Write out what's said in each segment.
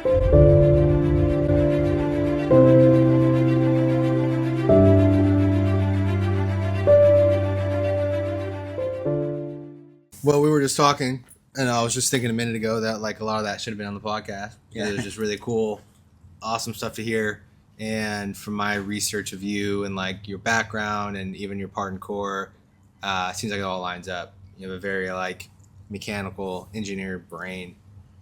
Well, we were just talking, and I was just thinking a minute ago that like a lot of that should have been on the podcast. Yeah. It was just really cool, awesome stuff to hear. And from my research of you and like your background and even your part in core, it seems like it all lines up. You have a very like mechanical engineer brain.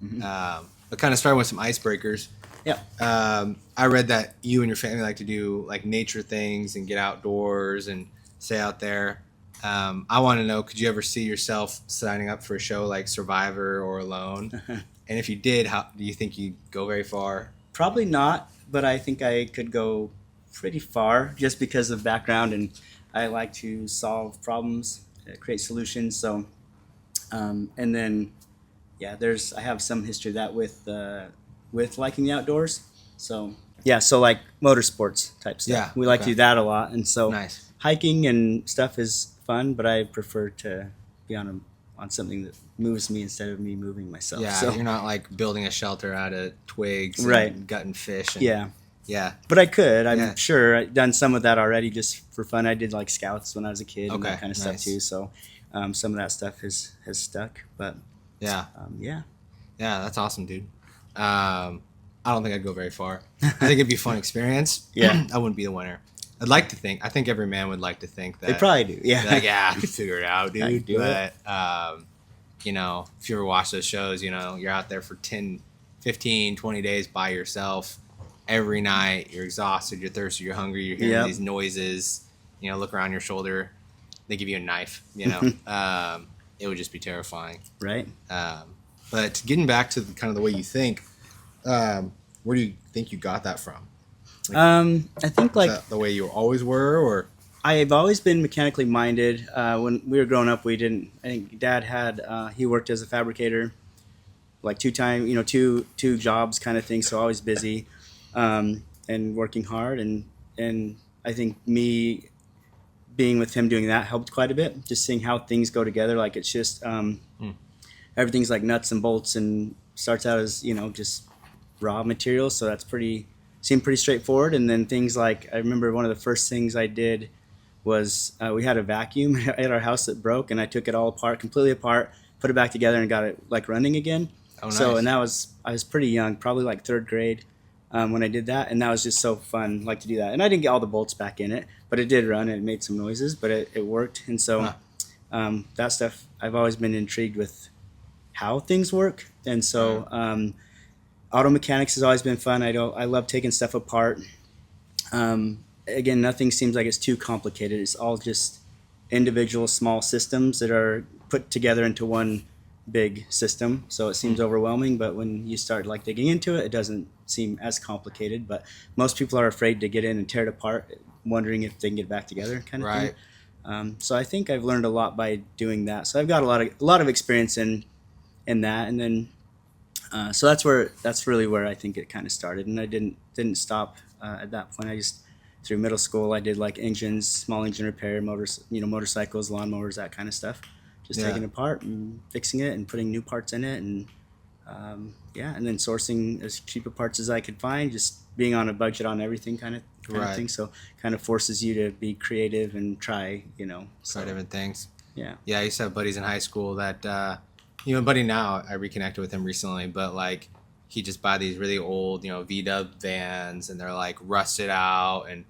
Mm-hmm. But kind of starting with some icebreakers. Yeah. I read that you and your family like to do like nature things and get outdoors and stay out there. I want to know, could you ever see yourself signing up for a show like Survivor or Alone? And if you did, how do you think you'd go very far? Probably not, but I think I could go pretty far just because of background, and I like to solve problems, create solutions. So, and then, yeah, I have some history of that with liking the outdoors. So, yeah, so like motorsports type stuff. Yeah, We like to okay. do that a lot, and so Nice. hiking and stuff is fun, but I prefer to be on something that moves me instead of me moving myself. Yeah, So, you're not like building a shelter out of twigs Right. and gutting fish. And, yeah. Yeah. But I could. I'm Yeah. sure I've done some of that already just for fun. I did like scouts when I was a kid and Okay, that kind of stuff nice. too. So some of that stuff has stuck. But Yeah. yeah. Yeah, that's awesome, dude. I don't think I'd go very far. I think it'd be a fun experience. Yeah. I wouldn't be the winner. I think every man would like to think that. They probably do. Yeah. Like, yeah, I could figure it out, I dude. can do But, you know, if you ever watch those shows, you know, you're out there for 10, 15, 20 days by yourself. Every night, you're exhausted, you're thirsty, you're hungry, you're hearing Yep. these noises, you know, look around your shoulder. They give you a knife, you know. It would just be terrifying. Right. But getting back to kind of the way you think, where do you think you got that from? I think Is like that the way you always were, or? I've always been mechanically minded. When we were growing up, I think Dad had, he worked as a fabricator, like two jobs kind of thing. So always busy, and working hard. And I think me being with him doing that helped quite a bit. Just seeing how things go together. Like it's just, everything's like nuts and bolts and starts out as, just raw materials. So that's seemed pretty straightforward. And then things like, I remember one of the first things I did was we had a vacuum at our house that broke, and I took it all apart, completely apart, put it back together, and got it like running again. Oh, nice. So, and I was pretty young, probably like third grade when I did that, and that was just so fun, like to do that. And I didn't get all the bolts back in it, but it did run, and it made some noises, but it worked. And so that stuff, I've always been intrigued with how things work, and so auto mechanics has always been fun. I love taking stuff apart. Again, nothing seems like it's too complicated. It's all just individual small systems that are put together into one big system. So it seems overwhelming, but when you start like digging into it, it doesn't seem as complicated. But most people are afraid to get in and tear it apart, wondering if they can get it back together, kind of thing. So I think I've learned a lot by doing that. So I've got a lot of experience in that, and then so that's really where I think it kind of started. And I didn't stop at that point. I just through middle school, I did like engines, small engine repair, motorcycles, lawnmowers, that kind of stuff. Just taking it apart and fixing it and putting new parts in it, and and then sourcing as cheap of parts as I could find. Just being on a budget on everything, kind of thing. So kind of forces you to be creative and try, Try different things. Yeah. Yeah, I used to have buddies in high school that, buddy now, I reconnected with him recently, but like he just buy these really old, VW vans, and they're like rusted out and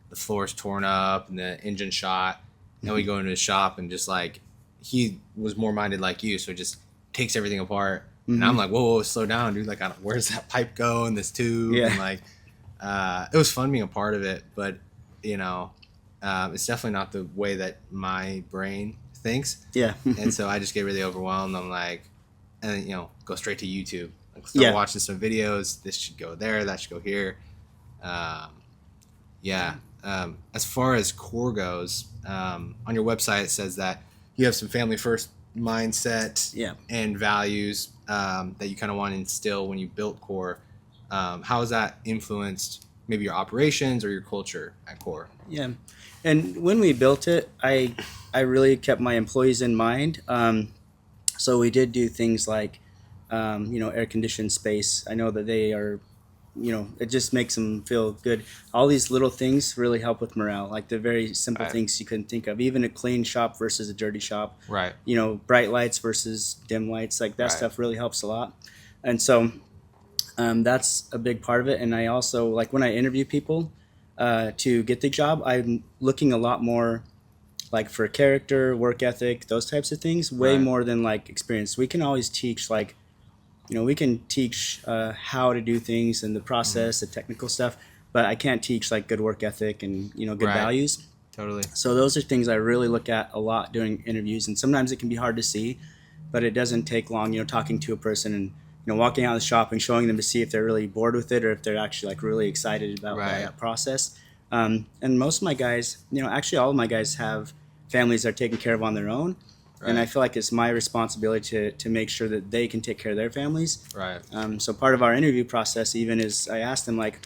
the floor's torn up and the engine shot. And we go into his shop and just like, he was more minded like you, so just takes everything apart. And I'm like, whoa, slow down, dude. Like, where's that pipe go and this tube? Yeah. And like, it was fun being a part of it, but it's definitely not the way that my brain thinks. Yeah. And so I just get really overwhelmed. I'm like, and then, go straight to YouTube. Like, start watching some videos. This should go there. That should go here. As far as core goes, on your website, it says that you have some family first mindset and values that you kind of want to instill when you built core. How has that influenced maybe your operations or your culture at core? Yeah. And when we built it, I really kept my employees in mind. So we did do things like air conditioned space. I know that they are, it just makes them feel good. All these little things really help with morale, like the very simple Right. things you couldn't think of. Even a clean shop versus a dirty shop. Right. Bright lights versus dim lights, like that Right. stuff really helps a lot. And so that's a big part of it. And I also, like, when I interview people to get the job, I'm looking a lot more like for character, work ethic, those types of things, way Right. more than like experience. We can always teach, like, we can teach how to do things and the process, the technical stuff, but I can't teach like good work ethic and good Right. values. Totally. So those are things I really look at a lot during interviews, and sometimes it can be hard to see, but it doesn't take long. Talking to a person and walking out of the shop and showing them to see if they're really bored with it or if they're actually like really excited about Right. that process. And most of my guys, actually all of my guys have families they're taken care of on their own. Right. And I feel like it's my responsibility to make sure that they can take care of their families. Right. So part of our interview process even is I ask them, like,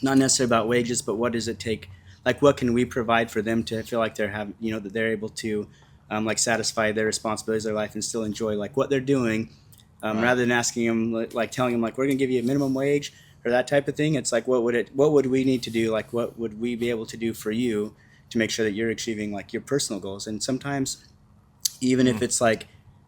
not necessarily about wages, but what does it take? Like, what can we provide for them to feel like that they're able to like satisfy their responsibilities of their life and still enjoy like what they're doing, Right. rather than asking them, like telling them like we're going to give you a minimum wage or that type of thing. It's like, what would we need to do? Like, what would we be able to do for you to make sure that you're achieving like your personal goals? And sometimes, even if it's like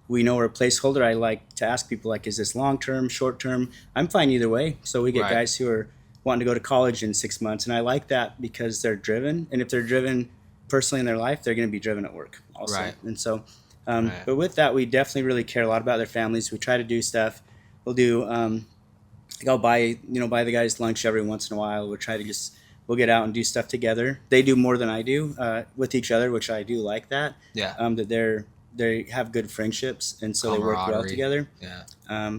we know we're a placeholder, I like to ask people, like, is this long term, short term? I'm fine either way. So we get Right. guys who are wanting to go to college in 6 months, and I like that because they're driven. And if they're driven personally in their life, they're going to be driven at work also. Right. And so, Right. but with that, we definitely really care a lot about their families. We try to do stuff. We'll do, like, I'll buy the guys lunch every once in a while. We'll get out and do stuff together. They do more than I do with each other, which I do like that. Yeah. That they have good friendships, and so they work well Camaraderie. together. Yeah.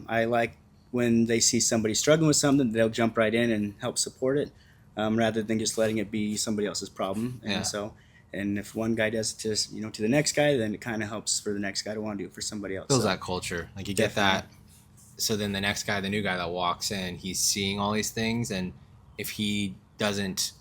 I like when they see somebody struggling with something, they'll jump right in and help support it, rather than just letting it be somebody else's problem. And Yeah. so, and if one guy does it to the next guy, then it kind of helps for the next guy to want to do it for somebody else. Feels So, that culture. Like you get that. So then the next guy, the new guy that walks in, he's seeing all these things, and if he doesn't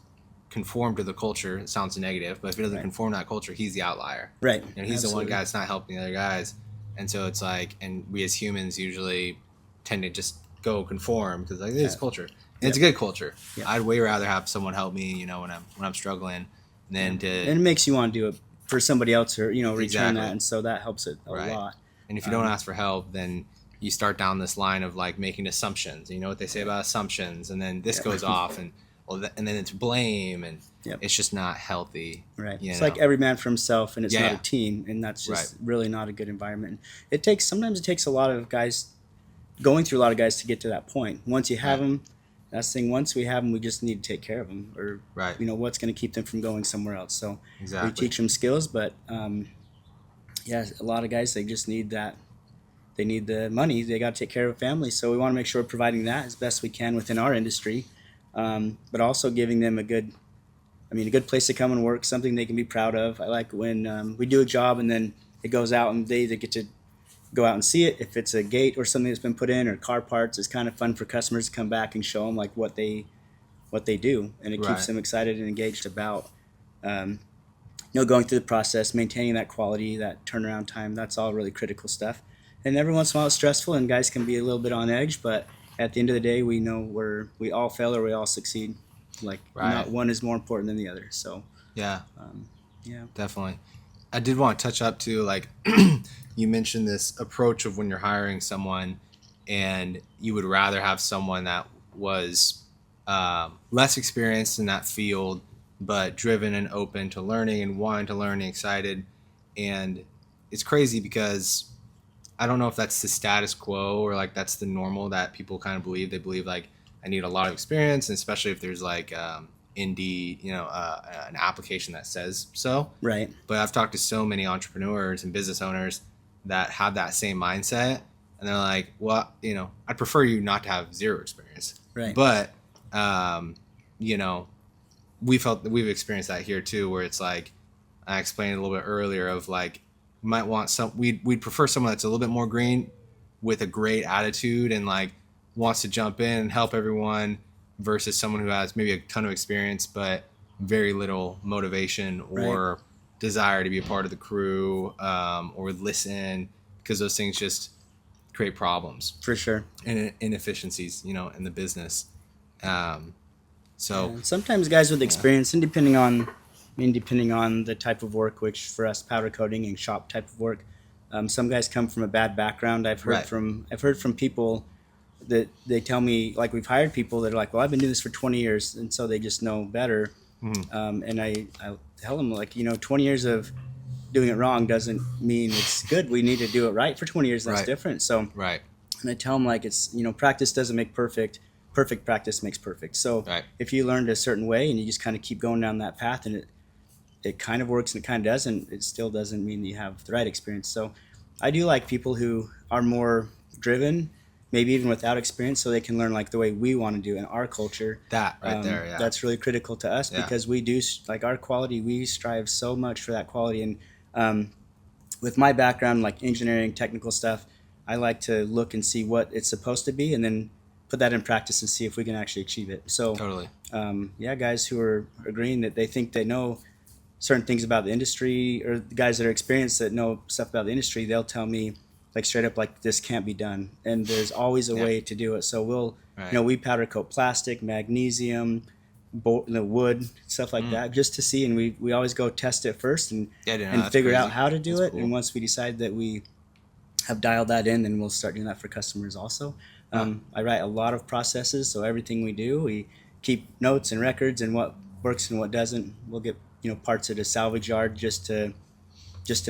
conform to the culture, it sounds negative, but if he doesn't Right. conform to that culture, he's the outlier. right. And he's the one Absolutely. guy that's not helping the other guys. And so it's like, and we as humans usually tend to just go conform because like this is Yeah. culture. And it's a good culture. Yeah. I'd way rather have someone help me, when I'm struggling, than to. And it makes you want to do it for somebody else, or return Exactly. that, and so that helps it a Right. lot. And if you don't ask for help, then you start down this line of like making assumptions. You know what they say about assumptions, and then this Yeah. goes off, and and then it's blame, and Yep. it's just not healthy. Right. You It's know? like every man for himself, and it's Yeah, not yeah. a team, and that's just Right. really not a good environment. Sometimes it takes a lot of guys going through a lot of guys to get to that point. Once you have Right. them, that's the thing. Once we have them, we just need to take care of them, or Right. what's going to keep them from going somewhere else. So Exactly. we teach them skills, but a lot of guys, they just need that. They need the money. They got to take care of a family. So we want to make sure we're providing that as best we can within our industry, but also giving them a good place to come and work, something they can be proud of. I like when we do a job and then it goes out and they get to go out and see it. If it's a gate or something that's been put in or car parts, it's kind of fun for customers to come back and show them like what they do, and it Right. keeps them excited and engaged about going through the process, maintaining that quality, that turnaround time. That's all really critical stuff. And every once in a while it's stressful and guys can be a little bit on edge, but at the end of the day, we know we all fail or we all succeed. Like, Right. not one is more important than the other. So Yeah. yeah. Definitely. I did want to touch up too, like you mentioned this approach of when you're hiring someone and you would rather have someone that was less experienced in that field, but driven and open to learning and wanting to learn and excited. And it's crazy because I don't know if that's the status quo or like that's the normal that people kind of believe. They believe like I need a lot of experience, and especially if there's like Indeed, an application that says so. Right. But I've talked to so many entrepreneurs and business owners that have that same mindset, and they're like, well, I'd prefer you not to have zero experience. Right. But, we've experienced that here too, where it's like, I explained a little bit earlier of like, might want we'd prefer someone that's a little bit more green with a great attitude and like wants to jump in and help everyone versus someone who has maybe a ton of experience, but very little motivation or desire to be a part of the crew, or listen, because those things just create problems For sure. and inefficiencies, in the business. So And sometimes guys with experience, and depending on the type of work, which for us powder coating and shop type of work, some guys come from a bad background. Right. I've heard from people that they tell me, like, we've hired people that are like, well, I've been doing this for 20 years, and so they just know better. And I tell them, like, 20 years of doing it wrong doesn't mean it's good. We need to do it right for 20 years. That's Right. different. So, right, and I tell them, like, it's, practice doesn't make perfect. Perfect practice makes perfect. So right, if you learned a certain way and you just kind of keep going down that path, and it kind of works and it kind of doesn't, it still doesn't mean you have the right experience. So I do like people who are more driven, maybe even without experience, so they can learn like the way we want to do in our culture. that right there, yeah, That's really critical to us, Yeah. because we do, like, our quality, we strive so much for that quality. And with my background, like engineering, technical stuff, I like to look and see what it's supposed to be and then put that in practice and see if we can actually achieve it. So totally, guys who are agreeing that they think they know certain things about the industry, or the guys that are experienced that know stuff about the industry, they'll tell me, like, straight up, like, this can't be done, and there's always a Yeah. way to do it. So we'll right, we powder coat plastic, magnesium, wood, stuff like that, just to see. And we always go test it first and yeah, I didn't know, and that's figure crazy. out how to do That's it. cool. And once we decide that we have dialed that in, then we'll start doing that for customers also. I write a lot of processes, so everything we do, we keep notes and records, and what works and what doesn't. We'll get parts at a salvage yard just to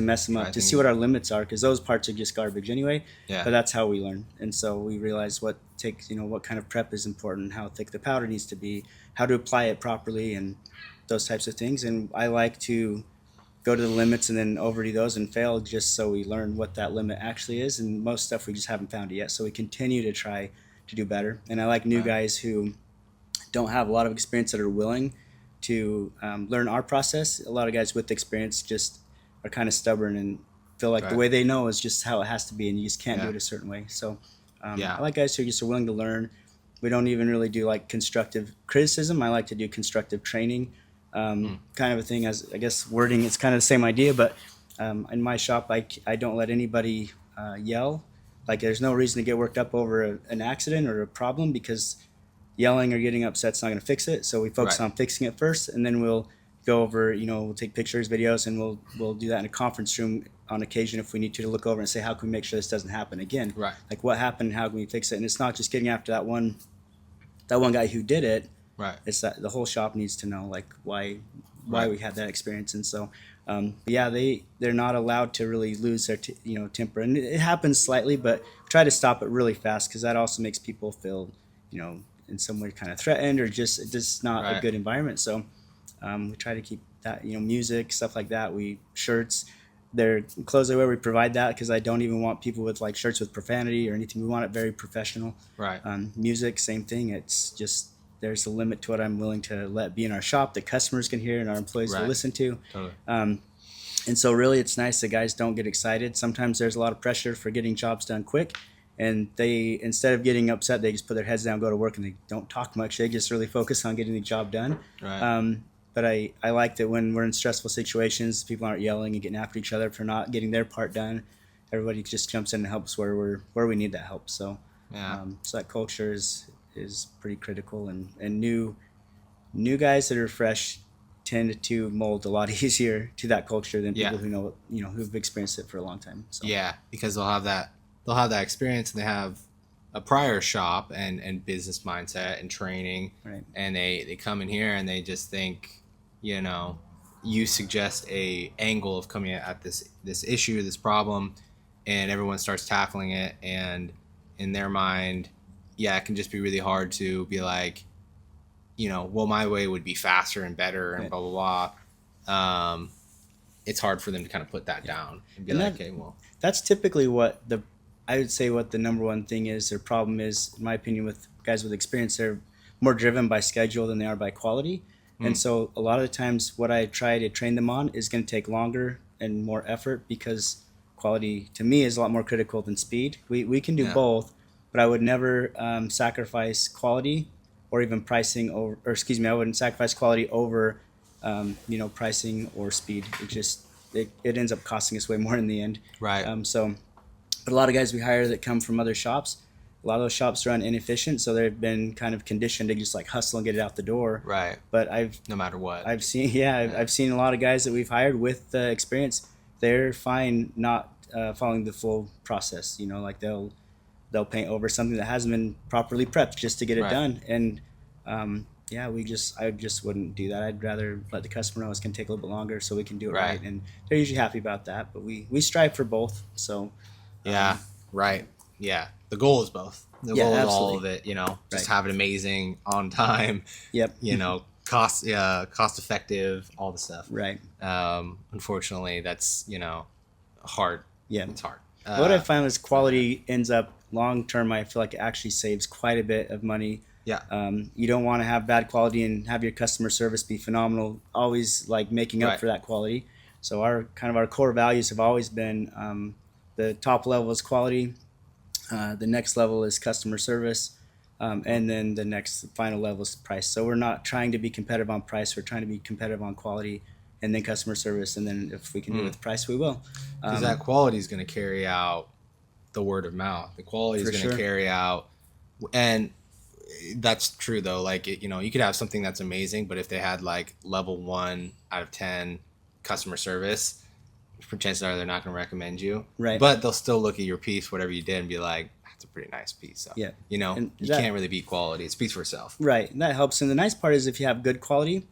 mess them up, Try to see things. what our limits are, because those parts are just garbage anyway. Yeah. But that's how we learn. And so we realize what kind of prep is important, how thick the powder needs to be, how to apply it properly, and those types of things. And I like to go to the limits and then overdo those and fail, just so we learn what that limit actually is. And most stuff we just haven't found it yet, so we continue to try to do better. And I like new Right. guys who don't have a lot of experience that are willing to learn our process. A lot of guys with experience just are kind of stubborn and feel like the Right. way they know is just how it has to be, and you just can't do Yeah. it a certain way. So Yeah. I like guys who just are willing to learn. We don't even really do like constructive criticism. I like to do constructive training, kind of a thing. As I guess wording, it's kind of the same idea, but in my shop, I don't let anybody yell. Like, there's no reason to get worked up over an accident or a problem, because yelling or getting upset's not going to fix it. So we focus Right. on fixing it first, and then we'll go over, we'll take pictures, videos, and we'll do that in a conference room on occasion if we need to look over and say, how can we make sure this doesn't happen again? Right. Like, what happened? How can we fix it? And it's not just getting after that one guy who did it. Right. It's that the whole shop needs to know, like, why Right. we had that experience. And so they're not allowed to really lose their temper, and it happens slightly, but try to stop it really fast, because that also makes people feel in some way kind of threatened, or just not a Right. good environment. So we try to keep that, music, stuff like that. Shirts, their clothes are where we provide that, because I don't even want people with like shirts with profanity or anything. We want it very professional. Right. Music, same thing. It's just, there's a limit to what I'm willing to let be in our shop that customers can hear and our employees will Right. listen to. Totally. And so really, it's nice that guys don't get excited. Sometimes there's a lot of pressure for getting jobs done quick, and they, instead of getting upset, they just put their heads down, go to work, and they don't talk much. They just really focus on getting the job done. Right. But I like that when we're in stressful situations, people aren't yelling and getting after each other for not getting their part done. Everybody just jumps in and helps where we need that help. So Yeah. so that culture is pretty critical, and new guys that are fresh tend to mold a lot easier to that culture than Yeah. people who know who've experienced it for a long time. So Yeah, because they'll have that experience, and they have a prior shop and business mindset and training, Right. and they come in here and they just think, you suggest a angle of coming at this issue, this problem, and everyone starts tackling it, and in their mind, it can just be really hard to be like, well, my way would be faster and better and Right. blah blah blah. It's hard for them to kind of put that down and be And like, that- okay, well, that's typically what I would say what the number one thing is, or problem is, in my opinion, with guys with experience. They're more driven by schedule than they are by quality. And so a lot of the times what I try to train them on is going to take longer and more effort, because quality to me is a lot more critical than speed. We can do Yeah. both, but I would never sacrifice quality or even pricing over, or excuse me, I wouldn't sacrifice quality over pricing or speed. It ends up costing us way more in the end. right. So But a lot of guys we hire that come from other shops, a lot of those shops run inefficient, so they've been kind of conditioned to just like hustle and get it out the door. Right. But No matter what. I've seen I've seen a lot of guys that we've hired with experience. They're fine not following the full process. You know, like they'll paint over something that hasn't been properly prepped just to get it Right. done. And I just wouldn't do that. I'd rather let the customer know it's going to take a little bit longer so we can do it Right. right. And they're usually happy about that. But we strive for both. So Yeah. Right. Yeah. The goal is both. The Yeah, goal is all absolutely. of it, you know, just Right. have it amazing, on time, Yep. you know, cost effective, all the stuff. Right. Unfortunately, that's, you know, hard. Yeah. It's hard. What I found is quality ends up long term. I feel like it actually saves quite a bit of money. Yeah. You don't want to have bad quality and have your customer service be phenomenal. Always like making up Right. for that quality. So our core values have always been the top level is quality, the next level is customer service, and then the next final level is price. So we're not trying to be competitive on price. We're trying to be competitive on quality, and then customer service, and then if we can do it with price, we will. Because that quality is going to carry out the word of mouth. The quality is For going to sure. carry out, and that's true though. Like you know, you could have something that's amazing, but if they had like level 1 out of 10 customer service, chances are they're not going to recommend you. Right. But they'll still look at your piece, whatever you did, and be like, "That's a pretty nice piece." So, Yeah. you know, And you that- can't really beat quality. It speaks for itself. Right, and that helps. And the nice part is if you have good quality,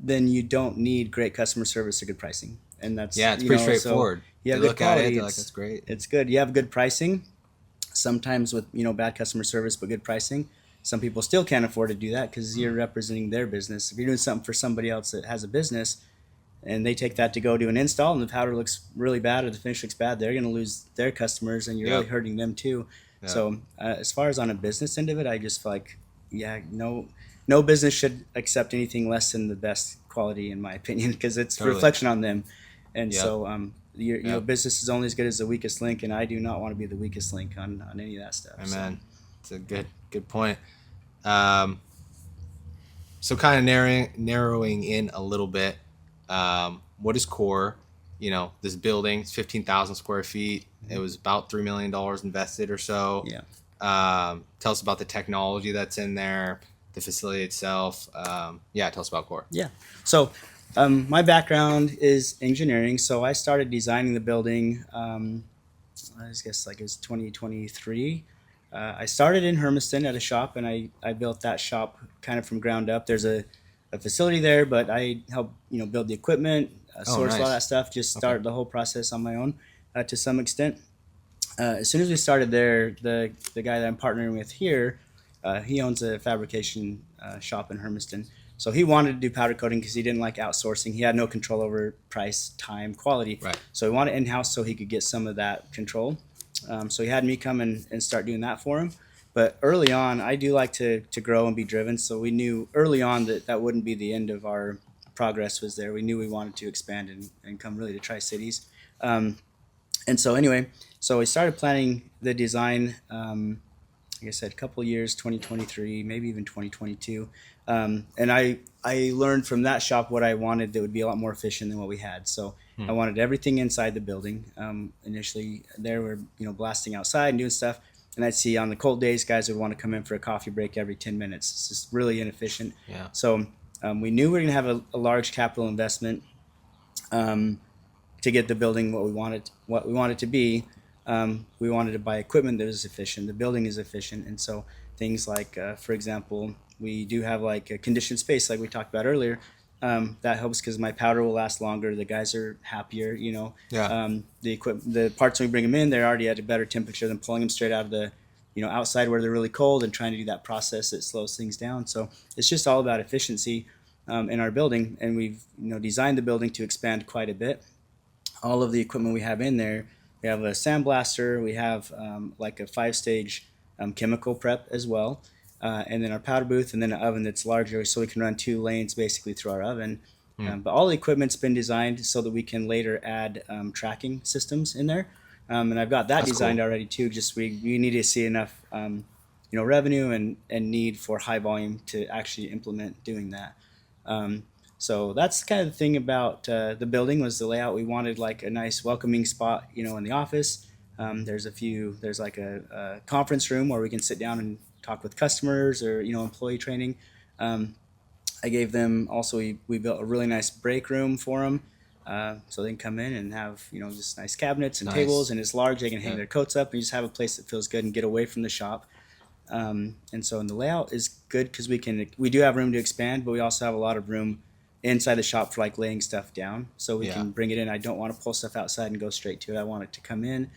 then you don't need great customer service or good pricing. And that's Yeah, it's you pretty know, so straightforward. you have They good look at it, quality, they're like, it's- "That's great." It's good. You have good pricing. Sometimes with bad customer service but good pricing, some people still can't afford to do that because you're representing their business. If you're doing something for somebody else that has a business, and they take that to go do an install, and the powder looks really bad or the finish looks bad, they're going to lose their customers, and you're Yep. really hurting them too. Yep. So as far as on a business end of it, I just feel like, no business should accept anything less than the best quality, in my opinion, because it's a Totally. reflection on them. And Yep. so your Yep. business is only as good as the weakest link, and I do not want to be the weakest link on any of that stuff. Amen. It's a good point. So kind of narrowing in a little bit. What is core? You know, this building is 15,000 square feet. It was about $3 million invested or so. Yeah. Tell us about the technology that's in there, the facility itself. Tell us about core. Yeah. So my background is engineering. So I started designing the building, I guess like it was 2023. I started in Hermiston at a shop, and I built that shop kind of from ground up. There's a facility there, but I helped build the equipment, source a lot of nice. that stuff, just start the whole process on my own to some extent. As soon as we started there, the guy that I'm partnering with here, he owns a fabrication shop in Hermiston. So he wanted to do powder coating because he didn't like outsourcing. He had no control over price, time, quality. Right. So he wanted in-house so he could get some of that control. So he had me come and start doing that for him. But early on, I do like to grow and be driven. So we knew early on that wouldn't be the end of our progress was there. We knew we wanted to expand and come really to Tri-Cities. And so anyway, so we started planning the design, like I said, a couple of years, 2023, maybe even 2022. And I learned from that shop what I wanted that would be a lot more efficient than what we had. So I wanted everything inside the building. Initially, there we're blasting outside and doing stuff. And I'd see on the cold days, guys would want to come in for a coffee break every 10 minutes. It's just really inefficient. Yeah. So we knew we were going to have a large capital investment to get the building what we wanted to be. We wanted to buy equipment that was efficient. The building is efficient, and so things like, for example, we do have like a conditioned space, like we talked about earlier. That helps because my powder will last longer. The guys are happier. Yeah. The parts when we bring them in, they're already at a better temperature than pulling them straight out of the outside where they're really cold and trying to do that process that slows things down. So it's just all about efficiency in our building, and we've designed the building to expand quite a bit. All of the equipment we have in there. We have a sandblaster. We have like a 5-stage chemical prep as well, and then our powder booth, and then an oven that's larger, so we can run 2 lanes basically through our oven. But all the equipment's been designed so that we can later add tracking systems in there, and I've got that That's designed cool. already too. Just we need to see enough revenue and need for high volume to actually implement doing that. So that's kind of the thing about the building was the layout. We wanted like a nice welcoming spot, in the office. There's like a conference room where we can sit down and talk with customers or, employee training. I gave them also, we built a really nice break room for them. So they can come in and have, just nice cabinets and Nice. tables, and it's large. They can hang Yeah. their coats up and just have a place that feels good and get away from the shop. And so, the layout is good because we do have room to expand, but we also have a lot of room inside the shop for like laying stuff down. So we Yeah. can bring it in. I don't want to pull stuff outside and go straight to it. I want it to come in.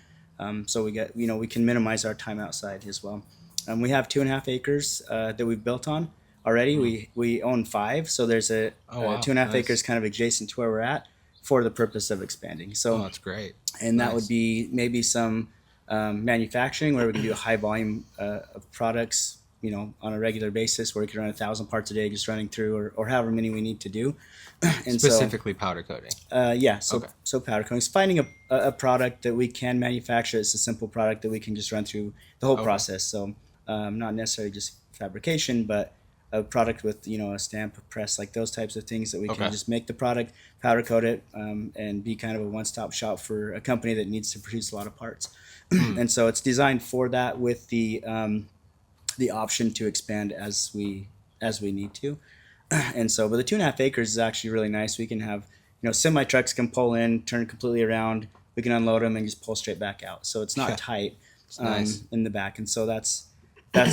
So we can minimize our time outside as well. We have 2.5 acres that we've built on already. We own 5, so there's Oh, wow. 2.5 Nice. acres kind of adjacent to where we're at for the purpose of expanding. So Oh, that's great. and that Nice. would be maybe some manufacturing where we can do a high volume of products, on a regular basis, where we can run 1,000 parts a day just running through, or however many we need to do. And Specifically powder coating. so Okay. powder coating is finding a product that we can manufacture. It's a simple product that we can just run through the whole Okay. process. So not necessarily just fabrication, but a product with a stamp, a press, like those types of things that we Okay. can just make the product, powder coat it, and be kind of a one-stop shop for a company that needs to produce a lot of parts. And so it's designed for that, with the option to expand as we need to. And so, but the 2.5 acres is actually really nice. We can have, semi trucks can pull in, turn completely around. We can unload them and just pull straight back out. So it's not Yeah. tight Nice. in the back. And so that's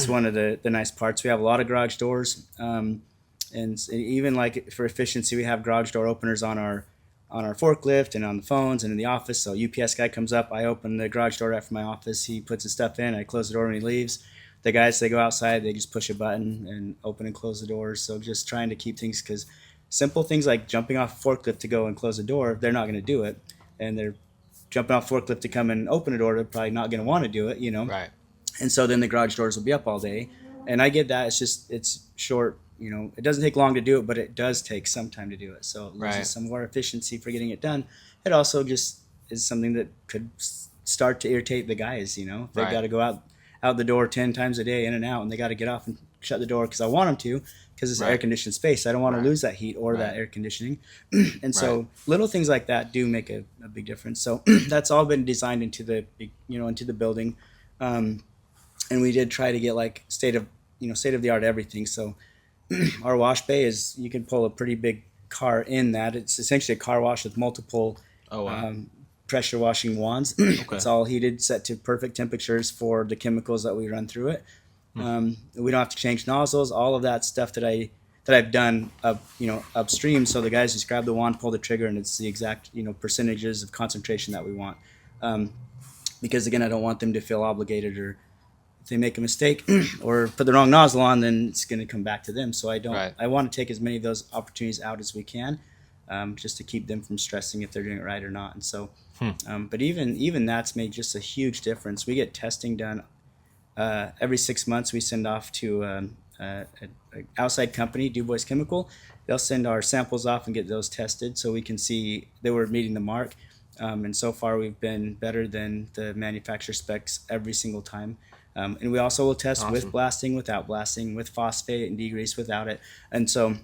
one of the nice parts. We have a lot of garage doors. And even like for efficiency, we have garage door openers on our forklift and on the phones and in the office. So UPS guy comes up, I open the garage door right from my office. He puts his stuff in, I close the door when he leaves. The guys, they go outside, they just push a button and open and close the doors. So just trying to keep things, because simple things like jumping off a forklift to go and close the door, they're not going to do it. And they're jumping off forklift to come and open a door, they're probably not going to want to do it, Right. And so then the garage doors will be up all day. And I get that. It's short, it doesn't take long to do it, but it does take some time to do it. So it loses Right. some of our efficiency for getting it done. It also just is something that could start to irritate the guys, They've Right. got to go out the door 10 times a day, in and out, and they got to get off and shut the door because I want them to, because it's Right. air conditioned space. I don't want Right. to lose that heat or Right. that air conditioning. And so Right. little things like that do make a big difference. So that's all been designed into the building. And we did try to get like state of the art everything. So our wash bay is, you can pull a pretty big car in that. It's essentially a car wash with multiple Oh, wow. pressure washing wands. It's all heated, set to perfect temperatures for the chemicals that we run through it. We don't have to change nozzles, all of that stuff that I've done upstream. So the guys just grab the wand, pull the trigger, and it's the exact percentages of concentration that we want. Because again, I don't want them to feel obligated, or if they make a mistake or put the wrong nozzle on, then it's going to come back to them. So Right. I want to take as many of those opportunities out as we can, just to keep them from stressing if they're doing it right or not. And so, but even that's made just a huge difference. We get testing done every 6 months. We send off to an outside company, DuBois Chemical. They'll send our samples off and get those tested, so we can see that we're meeting the mark. And so far, we've been better than the manufacturer specs every single time. And we also will test Awesome. with blasting, without blasting, with phosphate and degrease, without it. And so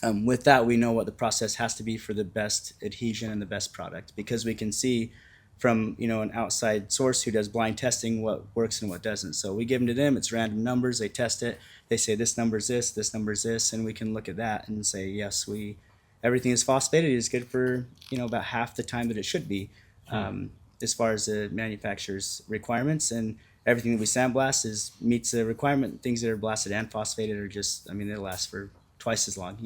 with that, we know what the process has to be for the best adhesion and the best product, because we can see from an outside source who does blind testing what works and what doesn't. So we give them to them. It's random numbers. They test it. They say this number is this number is this, and we can look at that and say yes, everything is phosphated. It's good for about half the time that it should be, as far as the manufacturer's requirements. And everything that we sandblast meets the requirement. Things that are blasted and phosphated are just, they last for twice as long,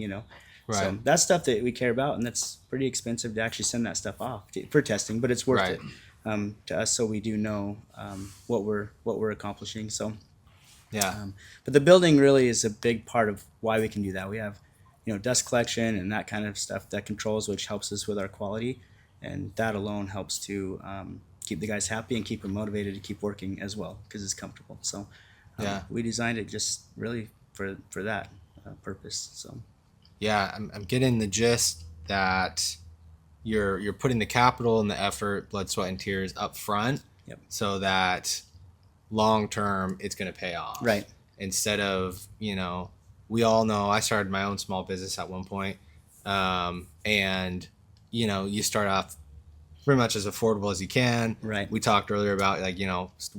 Right. So that's stuff that we care about, and that's pretty expensive to actually send that stuff off for testing, but it's worth Right. it to us, so we do know what we're accomplishing. So, Yeah. but the building really is a big part of why we can do that. We have dust collection and that kind of stuff that controls, which helps us with our quality, and that alone helps to keep the guys happy and keep them motivated to keep working as well, because it's comfortable. So Yeah. we designed it just really for that purpose. So Yeah, I'm getting the gist that you're putting the capital and the effort, blood, sweat, and tears up front, Yep. so that long term it's going to pay off. Right. Instead of, we all know I started my own small business at one point, and you start off pretty much as affordable as you can. Right. We talked earlier about like,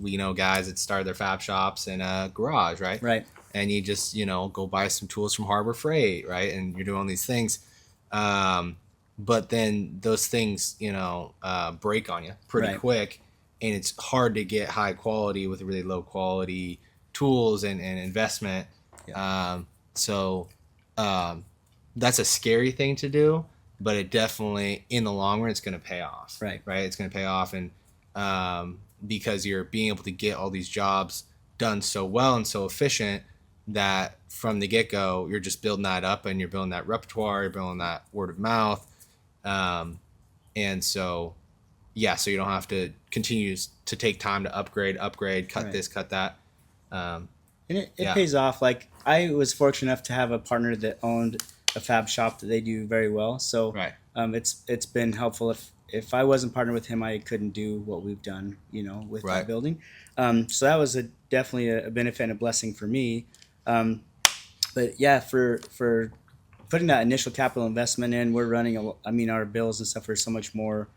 we know guys that started their fab shops in a garage, right? Right. And you just, go buy some tools from Harbor Freight, right? And you're doing these things. But then those things, break on you pretty quick. And it's hard to get high quality with really low quality tools and investment. Yeah. That's a scary thing to do, but it definitely, in the long run, it's going to pay off. Right. It's going to pay off. And because you're being able to get all these jobs done so well and so efficient that from the get-go, you're just building that up and you're building that repertoire, you're building that word of mouth. And so you don't have to continue to take time to upgrade, cut this, cut that. And it pays off. Like, I was fortunate enough to have a partner that owned a fab shop that they do very well. So it's been helpful. If I wasn't partnered with him, I couldn't do what we've done, with that building. So that was definitely a benefit and a blessing for me. But yeah, for putting that initial capital investment in, we're running, our bills and stuff are so much more,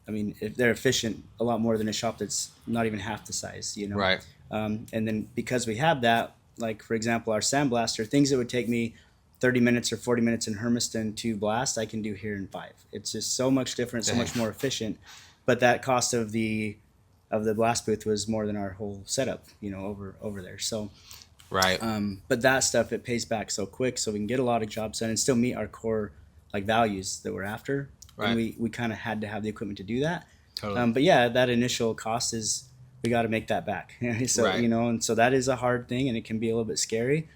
if they're efficient a lot more than a shop that's not even half the size, Right. And then because we have that, like, for example, our sandblaster, things that would take me 30 minutes or 40 minutes in Hermiston to blast, I can do here in 5. It's just so much different, so much more efficient. But that cost of the blast booth was more than our whole setup, over there. So, right. But that stuff, it pays back so quick, so we can get a lot of jobs done and still meet our core values that we're after. Right. And we kind of had to have the equipment to do that. Totally. But yeah, that initial cost is, we got to make that back. So, and so that is a hard thing, and it can be a little bit scary.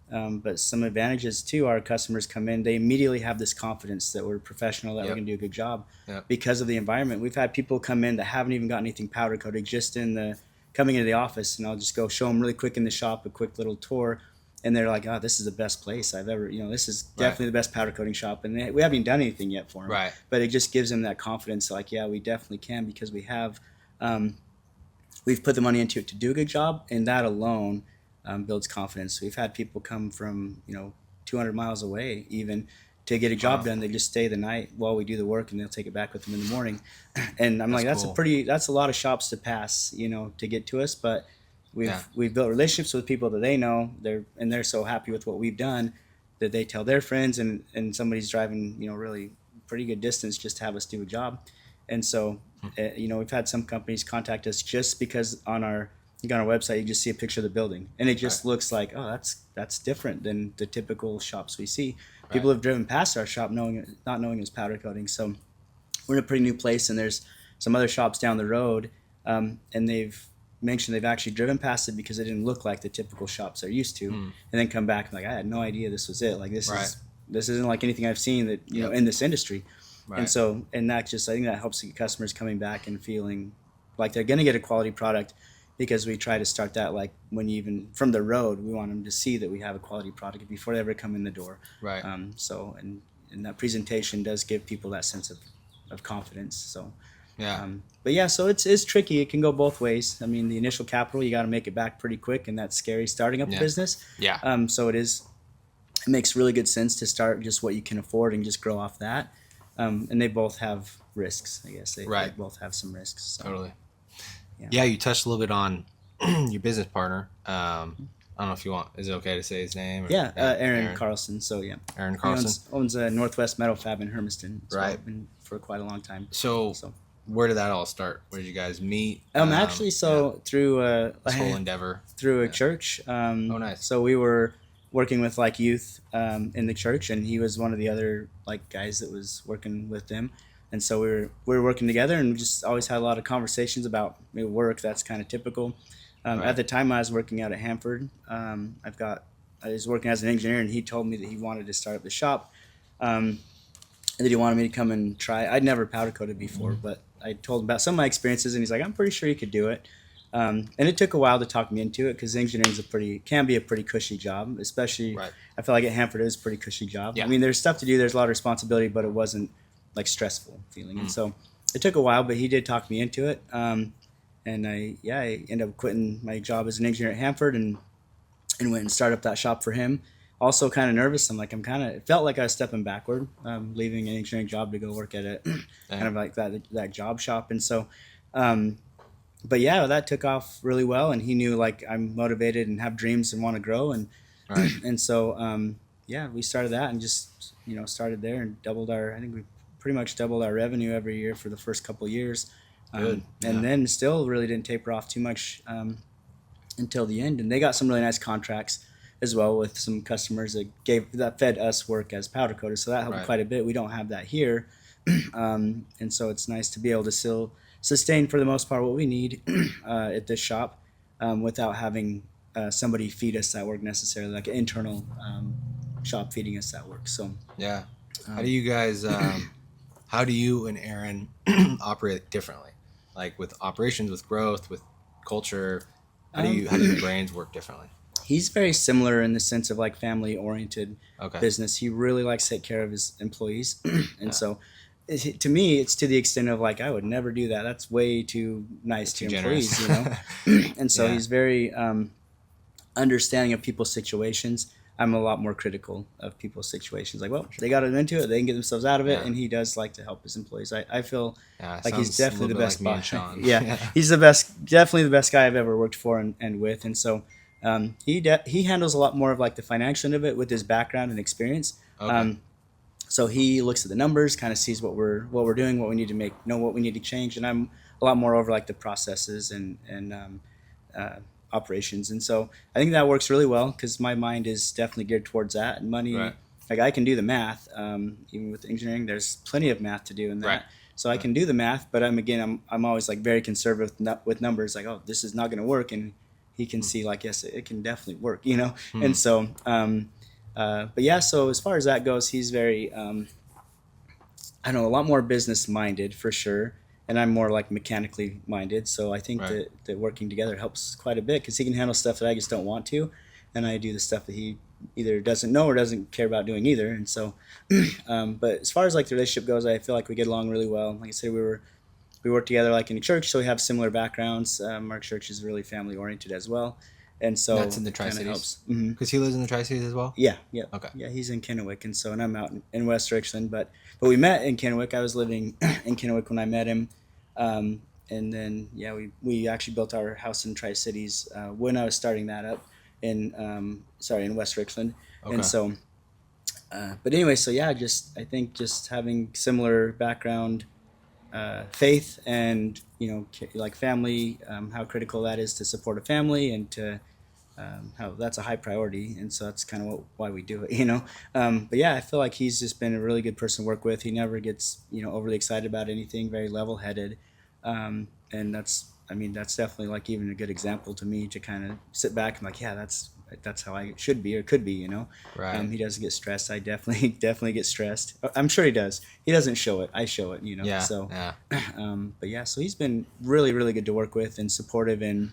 But some advantages too, our customers come in, they immediately have this confidence that we're professional, that we're going to do a good job because of the environment. We've had people come in that haven't even got anything powder coated, just coming into the office, and I'll just go show them really quick in the shop, a quick little tour. And they're like, oh, this is the best place I've ever, this is definitely the best powder coating shop. And we haven't even done anything yet for them. Right. But it just gives them that confidence, like, yeah, we definitely can, because we have, we've put the money into it to do a good job. And that alone builds confidence. We've had people come from, 200 miles away even to get a job done. They just stay the night while we do the work, and they'll take it back with them in the morning. And I'm that's like, cool. That's a lot of shops to pass, to get to us. But we've built relationships with people that they know, they're so happy with what we've done that they tell their friends, and somebody's driving, really pretty good distance just to have us do a job. And so, we've had some companies contact us just because on our website, you just see a picture of the building, and it just looks like, oh, that's different than the typical shops we see. People have driven past our shop not knowing it's powder coating. So we're in a pretty new place, and there's some other shops down the road, and they've mentioned they've actually driven past it because it didn't look like the typical shops they're used to, and then come back like, I had no idea this was it. Like, this isn't like anything I've seen that in this industry. Right. And so, that just, I think that helps the customers coming back and feeling like they're going to get a quality product, because we try to start that, like, when you even from the road, we want them to see that we have a quality product before they ever come in the door. Right. So, and that presentation does give people that sense of confidence. So, but yeah, so it's tricky. It can go both ways. The initial capital, you got to make it back pretty quick, and that's scary starting up a business. Yeah. So it makes really good sense to start just what you can afford and just grow off that. And they both have risks, I guess. They both have some risks. So. Totally. Yeah, you touched a little bit on your business partner. I don't know if you want. Is it okay to say his name? Or, Aaron Carlson. So yeah, Aaron Carlson owns a Northwest Metal Fab in Hermiston. So been for quite a long time. So where did that all start? Where did you guys meet? Actually, through this whole endeavor through a church. Oh, nice. So we were working with youth in the church, and he was one of the other guys that was working with them. And so we were working together, and we just always had a lot of conversations about work. That's kind of typical. At the time, I was working out at Hanford. I was working as an engineer, and he told me that he wanted to start up the shop, and that he wanted me to come and try. I'd never powder coated before, but I told him about some of my experiences, and he's like, "I'm pretty sure you could do it." And it took a while to talk me into it, because engineering can be a pretty cushy job, especially. I feel like at Hanford it was a pretty cushy job. Yeah. There's stuff to do. There's a lot of responsibility, but it wasn't stressful feeling. And so it took a while, but he did talk me into it. And I ended up quitting my job as an engineer at Hanford and went and started up that shop for him. also kind of nervous. It felt like I was stepping backward, leaving an engineering job to go work at a kind of like that job shop. And so, um, but yeah, that took off really well. And he knew like I'm motivated and have dreams and want to grow. And, Right. and so, yeah, we started that and just, started there and I think we pretty much doubled our revenue every year for the first couple of years. Good. And Yeah. then still really didn't taper off too much, until the end. And they got some really nice contracts as well with some customers that fed us work as powder coaters. So that helped Right. quite a bit. We don't have that here. And so it's nice to be able to still sustain for the most part what we need at this shop, without having somebody feed us that work necessarily, like an internal shop feeding us that work. So Yeah. How do you guys? How do you and Aaron operate differently? Like with operations, with growth, with culture. How do your brains work differently? he's very similar in the sense of like family oriented Okay. business. He really likes to take care of his employees. And Yeah. so to me, it's to the extent of like, I would never do that. That's way too nice to Too employees, generous. And so Yeah. he's very understanding of people's situations. I'm a lot more critical of people's situations. Like, well, they got into it, they can get themselves out of it, Yeah. and he does like to help his employees. I feel Yeah, like he's sounds a definitely the little bit best like me and boss. Sean. Yeah, he's the best, definitely the best guy I've ever worked for and with. And so he handles a lot more of like the financial end of it with his background and experience. Okay. So he looks at the numbers, kind of sees what we're doing, what we need to what we need to change, and I'm a lot more over like the processes and operations. And so I think that works really well because my mind is definitely geared towards that and money. Right. Like I can do the math, even with engineering. There's plenty of math to do in that. Right. So I can do the math, but I'm always like very conservative with numbers. Like, oh, this is not going to work, and he can see like, yes, it can definitely work. And so. But yeah, so as far as that goes, he's very, I don't know, a lot more business minded for sure. And I'm more like mechanically minded. So I think Right. that working together helps quite a bit because he can handle stuff that I just don't want to. And I do the stuff that he either doesn't know or doesn't care about doing either. And so, but as far as like the relationship goes, I feel like we get along really well. Like I said, we work together like in a church, so we have similar backgrounds. Our church is really family oriented as well. And so That's in the kinda Tri-Cities? helps. Mhm. Because he lives in the Tri-Cities as well. Yeah, yeah. Okay. Yeah, he's in Kennewick, and I'm out in West Richland. But we met in Kennewick. I was living in Kennewick when I met him, and then yeah, we actually built our house in Tri Cities when I was starting that up in West Richland, Okay. and so. But anyway, so yeah, I think just having similar background, faith, and like family, how critical that is to support a family and to how that's a high priority, and so that's kind of why we do it. But yeah, I feel like he's just been a really good person to work with. He never gets overly excited about anything. Very level headed, and that's definitely like even a good example to me to kind of sit back and like, yeah, that's how I should be or could be. Right. He doesn't get stressed. I definitely get stressed. I'm sure he does. He doesn't show it. I show it. Yeah. So, Yeah. but yeah, so he's been really, really good to work with and supportive in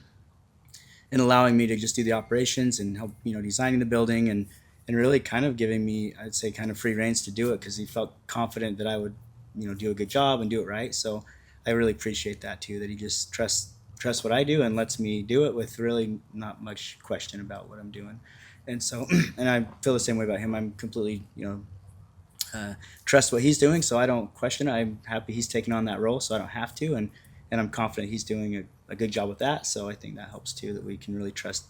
allowing me to just do the operations and help, designing the building and really kind of giving me, I'd say, kind of free reins to do it because he felt confident that I would, do a good job and do it right. So I really appreciate that too, that he just trusts what I do and lets me do it with really not much question about what I'm doing. And so, and I feel the same way about him. I'm completely, trust what he's doing, so I don't question it. I'm happy he's taking on that role, so I don't have to, and I'm confident he's doing a good job with that. So I think that helps too, that we can really trust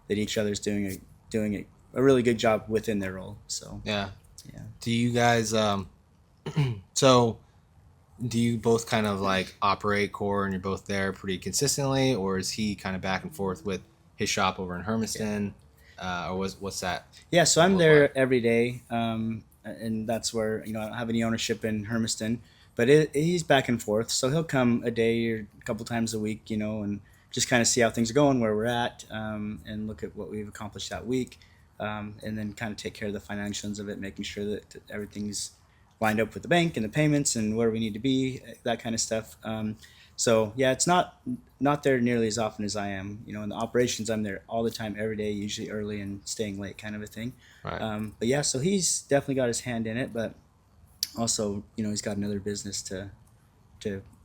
that each other's doing a really good job within their role. So Yeah. yeah. Do you guys so do you both kind of like operate core and you're both there pretty consistently, or is he kind of back and forth with his shop over in Hermiston? Or what's that? Yeah, so I'm look there like? every day, and that's where I don't have any ownership in Hermiston, but he's back and forth. So he'll come a day or a couple times a week, and just kind of see how things are going, where we're at, and look at what we've accomplished that week, and then kind of take care of the financials of it, making sure that everything's lined up with the bank and the payments and where we need to be, that kind of stuff. So yeah, it's not there nearly as often as I am. In the operations, I'm there all the time, every day, usually early and staying late, kind of a thing. Right. But yeah, so he's definitely got his hand in it, but also, he's got another business to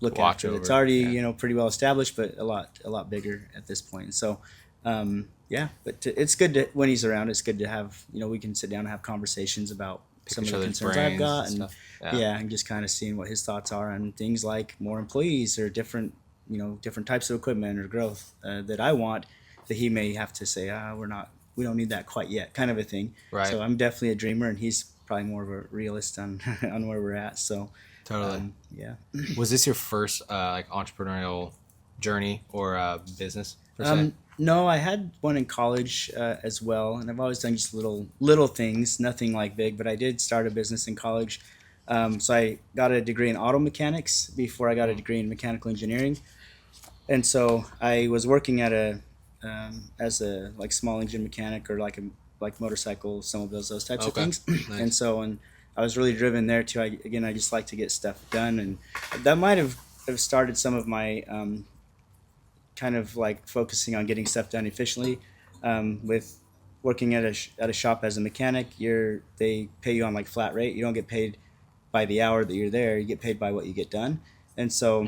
look Watch after. It's over, already, yeah. pretty well established, but a lot bigger at this point. So, Yeah, but it's good to, when he's around, it's good to have, we can sit down and have conversations about Pick some of each the other's concerns I've brains got, and and stuff. Yeah. yeah, and just kind of seeing what his thoughts are on things like more employees or different, different types of equipment or growth that I want, that he may have to say, we don't need that quite yet, kind of a thing. Right. So I'm definitely a dreamer, and he's probably more of a realist on on where we're at. So Totally. yeah. Was this your first like entrepreneurial journey or business per se? No, I had one in college as well, and I've always done just little things, nothing like big. But I did start a business in college, so I got a degree in auto mechanics before I got a Mm. degree in mechanical engineering, and so I was working at a as a like small engine mechanic or like motorcycle, snowmobiles, those types of Okay. things, and Nice. so and I was really driven there too. I just like to get stuff done, and that might have started some of my kind of like focusing on getting stuff done efficiently. With working at a shop as a mechanic, they pay you on like flat rate. You don't get paid by the hour that you're there. You get paid by what you get done. And so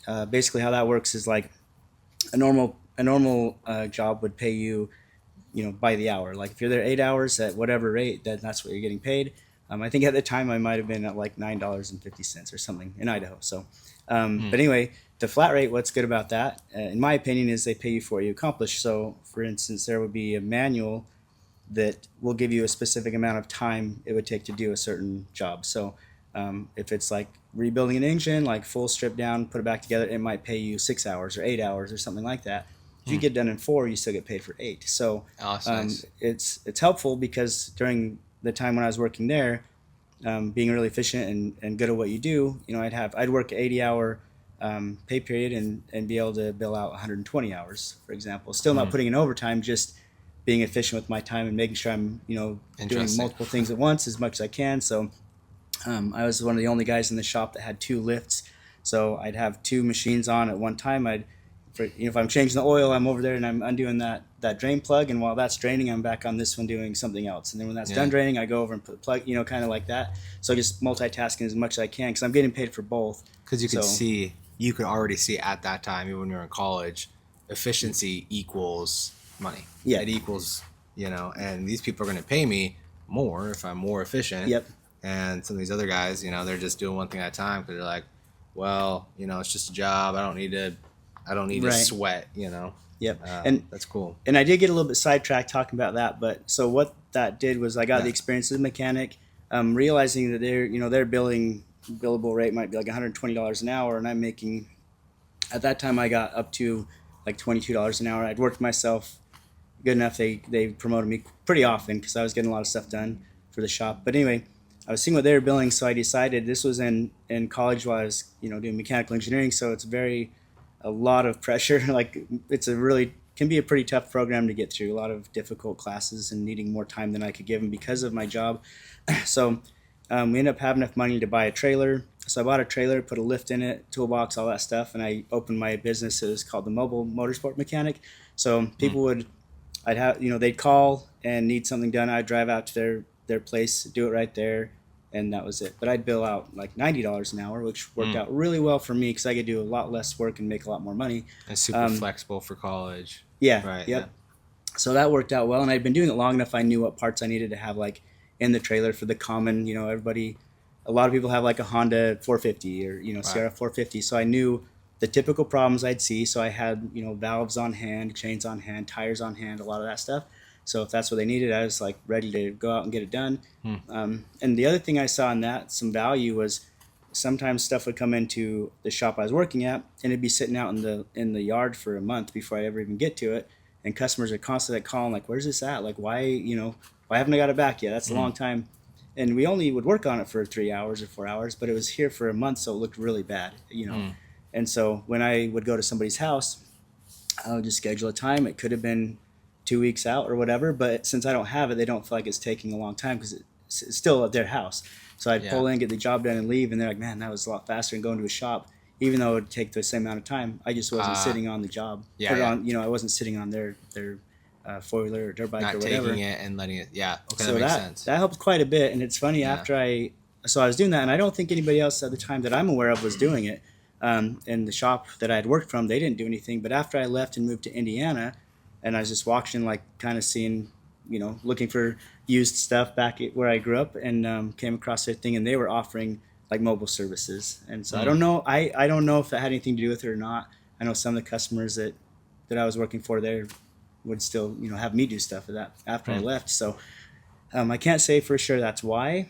Mm. basically, how that works is like a normal job would pay you, by the hour. Like if you're there 8 hours at whatever rate, then that's what you're getting paid. I think at the time I might have been at like $9.50 or something in Idaho. So, Mm. but anyway, the flat rate. What's good about that, in my opinion, is they pay you for what you accomplish. So, for instance, there would be a manual that will give you a specific amount of time it would take to do a certain job. So, if it's like rebuilding an engine, like full strip down, put it back together, it might pay you 6 hours or 8 hours or something like that. If you Mm. get done in 4, you still get paid for 8. So Oh, that's nice. it's helpful because during the time when I was working there, being really efficient and good at what you do, I'd work an 80-hour pay period and be able to bill out 120 hours, for example. Still not Mm. putting in overtime, just being efficient with my time and making sure I'm doing Interesting. multiple things at once as much as I can. So I was one of the only guys in the shop that had 2 lifts. So I'd have 2 machines on at one time. If I'm changing the oil, I'm over there and I'm undoing that drain plug. And while that's draining, I'm back on this one doing something else. And then when that's Yeah. done draining, I go over and put the plug, kind of like that. So just multitasking as much as I can because I'm getting paid for both. Because So you could already see at that time, even when you were in college, efficiency equals money. yeah, It equals, and these people are going to pay me more if I'm more efficient. yep, And some of these other guys, they're just doing one thing at a time because they're like, well, it's just a job. I don't need to right, sweat. yep. And That's cool. and I did get a little bit sidetracked talking about that, but so what that did was I got Yeah. the experience as a mechanic, realizing that their billable rate might be like $120 an hour, and I'm making at that time I got up to like $22 an hour. I'd worked myself good enough. They promoted me pretty often because I was getting a lot of stuff done for the shop. But anyway, I was seeing what they were billing, so I decided this was in college while I was doing mechanical engineering. So it's a lot of pressure. Like it's a really can be a pretty tough program to get through. A lot of difficult classes and needing more time than I could give them because of my job. So we ended up having enough money to buy a trailer. So I bought a trailer, put a lift in it, toolbox, all that stuff, and I opened my business. It was called the Mobile Motorsport Mechanic. So people I'd have, they'd call and need something done. I'd drive out to their place, do it right there, and that was it. But I'd bill out like $90 an hour, which worked out really well for me because I could do a lot less work and make a lot more money. And super flexible for college. Yeah, Right. yep. So that worked out well, and I'd been doing it long enough. I knew what parts I needed to have like in the trailer for the common. Everybody, a lot of people have like a Honda 450 or Right. Sierra 450. So I knew the typical problems I'd see. So I had valves on hand, chains on hand, tires on hand, a lot of that stuff. So if that's what they needed, I was like ready to go out and get it done. And the other thing I saw in that some value was sometimes stuff would come into the shop I was working at and it'd be sitting out in the yard for a month before I ever even get to it. And customers are constantly calling like, "Where's this at? Like, why haven't I got it back yet? That's a long time." And we only would work on it for 3 hours or 4 hours, but it was here for a month, so it looked really bad. And so when I would go to somebody's house, I would just schedule a time. It could have been 2 weeks out or whatever, but since I don't have it, they don't feel like it's taking a long time because it's still at their house. So I'd pull in, get the job done, and leave, and they're like, "Man, that was a lot faster than going to a shop." Even though it would take the same amount of time, I just wasn't sitting on the job. I wasn't sitting on their four-wheeler or dirt bike Not or whatever. taking it and letting it. Yeah. Okay, So that makes sense. that helped quite a bit, and it's funny Yeah. so I was doing that, and I don't think anybody else at the time that I'm aware of was doing it. In the shop that I had worked from, they didn't do anything. But after I left and moved to Indiana, and I was just watching, like, kind of seeing, looking for used stuff back where I grew up, and came across their thing, and they were offering like mobile services. And so I don't know, I don't know if that had anything to do with it or not. I know some of the customers that I was working for there would still, have me do stuff for that after I left. So I can't say for sure that's why,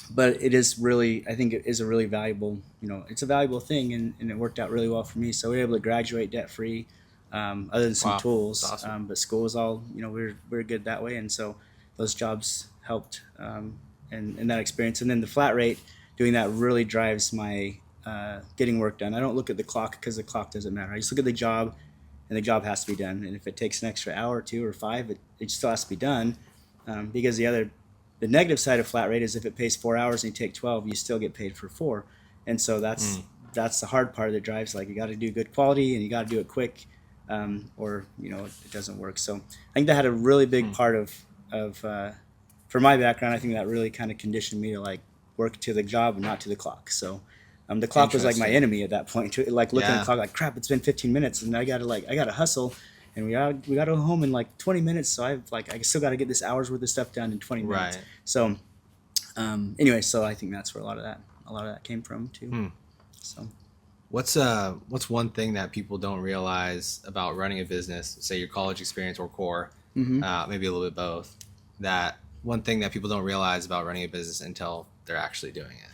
but it is really, I think it is a really valuable, it's a valuable thing, and it worked out really well for me. So we were able to graduate debt free, other than some tools. Awesome. But school was all, we were good that way. And so those jobs helped, and that experience. And then the flat rate, doing that really drives my getting work done. I don't look at the clock because the clock doesn't matter. I just look at the job, and the job has to be done. And if it takes an extra hour or 2 or 5, it still has to be done. Because the negative side of flat rate is if it pays 4 hours and you take 12, you still get paid for 4. And so that's the hard part that drives, like, you got to do good quality and you got to do it quick, or it doesn't work. So I think that had a really big part of for my background. I think that really kind of conditioned me to, like, work to the job and not to the clock. So the clock was like my enemy at that point. Like, looking at the clock, like, crap, it's been 15 minutes and I gotta hustle, and we gotta go home in like 20 minutes. So I still got to get this hour's worth of stuff done in 20 minutes. Right. So anyway, so I think that's where a lot of that came from too. So what's one thing that people don't realize about running a business, say your college experience or core, maybe a little bit both, that one thing that people don't realize about running a business until they're actually doing it?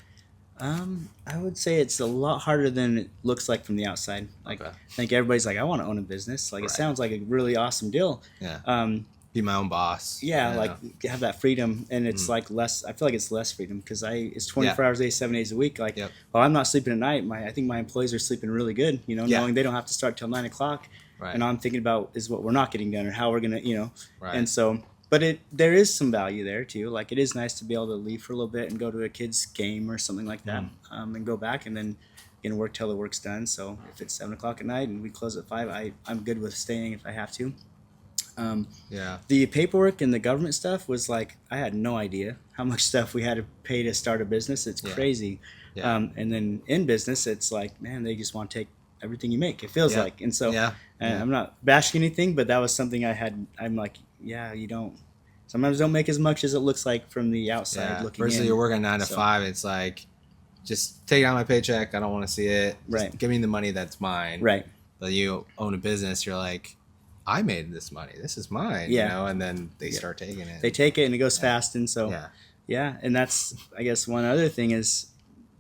I would say it's a lot harder than it looks like from the outside. Like, I think everybody's like, I want to own a business. Like, it sounds like a really awesome deal. Yeah. Be my own boss. Yeah, like, have that freedom, and it's like less. I feel like it's less freedom because it's 24 hours a day, 7 days a week. Like, well, I'm not sleeping at night. I think my employees are sleeping really good. Knowing they don't have to start till 9 o'clock. Right. And all I'm thinking about is what we're not getting done or how we're gonna, Right. And so. But there is some value there too. Like, it is nice to be able to leave for a little bit and go to a kid's game or something like that, and go back and then work till the work's done. So if it's 7 o'clock at night and we close at 5, I'm good with staying if I have to. The paperwork and the government stuff was like, I had no idea how much stuff we had to pay to start a business. It's crazy. Yeah. And then in business, it's like, man, they just want to take everything you make. It feels like, and so I'm not bashing anything, but that was something I'm like, you sometimes don't make as much as it looks like from the outside looking in. Versus you're working 9 to 5, it's like, just take out my paycheck. I don't want to see it. Just give me the money that's mine. Right. But you own a business, you're like, I made this money. This is mine. Yeah. And then they start taking it. They take it and it goes fast, and so and that's, I guess, one other thing is,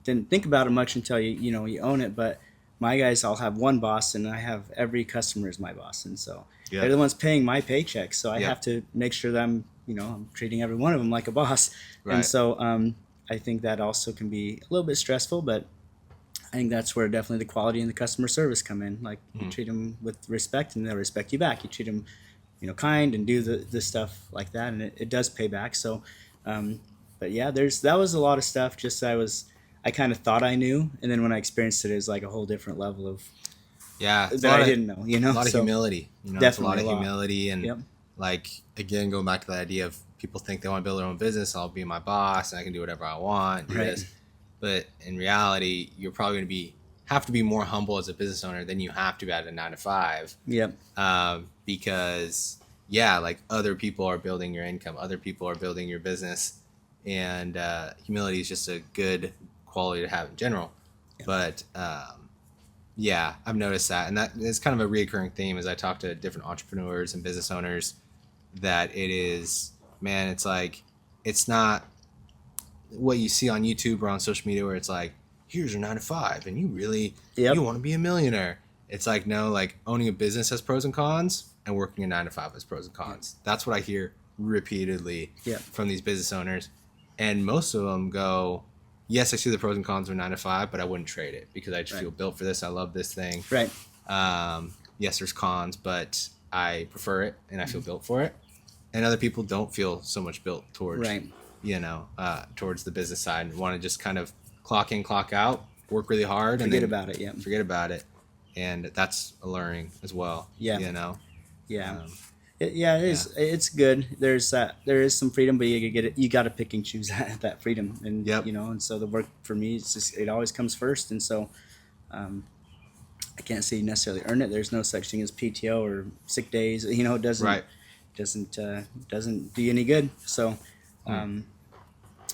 didn't think about it much until you own it, but my guys all have one boss, and I have every customer as my boss, and so they're the ones paying my paycheck. So I have to make sure that I'm treating every one of them like a boss. Right. And so I think that also can be a little bit stressful, but I think that's where definitely the quality and the customer service come in. Like, you treat them with respect, and they'll respect you back. You treat them, kind, and do the stuff like that, and it does pay back. So, but yeah, that was a lot of stuff. Just I kind of thought I knew, and then when I experienced it, it was like a whole different level of that I didn't know. A lot of humility. It's a lot of humility, and like, again, going back to the idea of people think they want to build their own business. I'll be my boss, and I can do whatever I want. Do this. But in reality, you're probably going to have to be more humble as a business owner than you have to be at a 9 to 5. Yep. Because like, other people are building your income, other people are building your business, and humility is just a good quality to have in general. Yep. But I've noticed that, and that is kind of a reoccurring theme as I talk to different entrepreneurs and business owners. That it is, man, it's like, it's not what you see on YouTube or on social media where it's like, here's your 9 to 5 and you really you want to be a millionaire. It's like, no, like, owning a business has pros and cons, and working a 9 to 5 has pros and cons. That's what I hear repeatedly from these business owners, and most of them go, yes, I see the pros and cons of 9 to 5, but I wouldn't trade it because I just feel built for this. I love this thing. Right. Yes, there's cons, but I prefer it and I feel built for it. And other people don't feel so much built towards, towards the business side, and want to just kind of clock in, clock out, work really hard, and forget about it. And that's alluring as well. Yeah. It is. It's good. There is some freedom, but you got to pick and choose that freedom, and and so the work for me, it always comes first, and so I can't say you necessarily earn it. There's no such thing as PTO or sick days. You know, it doesn't Right. doesn't do you any good. So, Hmm.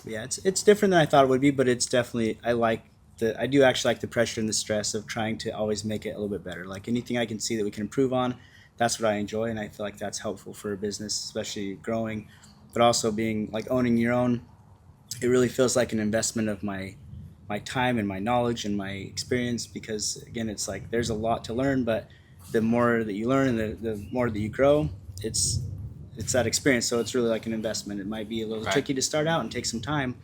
yeah, it's different than I thought it would be, but it's definitely I do actually like the pressure and the stress of trying to always make it a little bit better. Like anything I can see that we can improve on, that's what I enjoy, and I feel like that's helpful for a business, especially growing, but also being like owning your own. It really feels like an investment of my time and my knowledge and my experience because again, it's like there's a lot to learn, but the more that you learn and the more that you grow, it's it's that experience. So it's really like an investment. It might be a little Right. tricky to start out and take some time,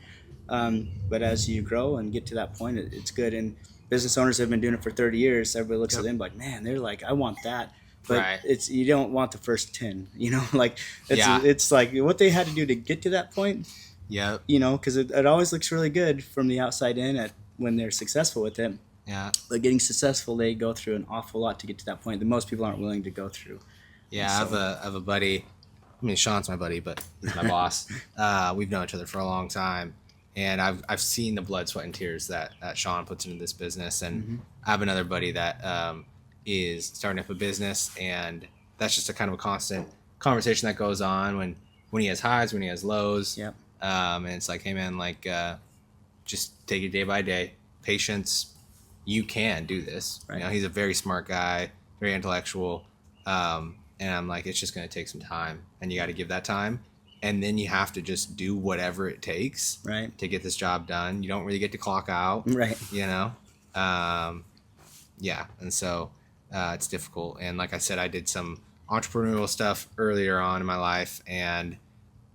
but as you grow and get to that point, it's good. And business owners have been doing it for 30 years. Everybody looks at Yep. them like, man, they're like, I want that. But Right. it's you don't want the first 10, you know, like Yeah. it's like what they had to do to get to that point, Yep. you know, because it always looks really good from the outside in at when they're successful with it. Yeah. But getting successful, they go through an awful lot to get to that point that most people aren't willing to go through. Yeah. And I have a buddy. I mean, Sean's my buddy, but he's my boss. We've known each other for a long time, and I've seen the blood, sweat, and tears that Sean puts into this business. And Mhm. I have another buddy that is starting up a business, and that's just a kind of a constant conversation that goes on when he has highs, when he has lows. Yep. And it's like, hey man, like just take it day by day, patience. You can do this. Right. You know, he's a very smart guy, very intellectual. And I'm like, it's just going to take some time, and you got to give that time, and then you have to just do whatever it takes Right. to get this job done. You don't really get to clock out, Right. you know. Yeah, and so it's difficult. And like I said, I did some entrepreneurial stuff earlier on in my life, and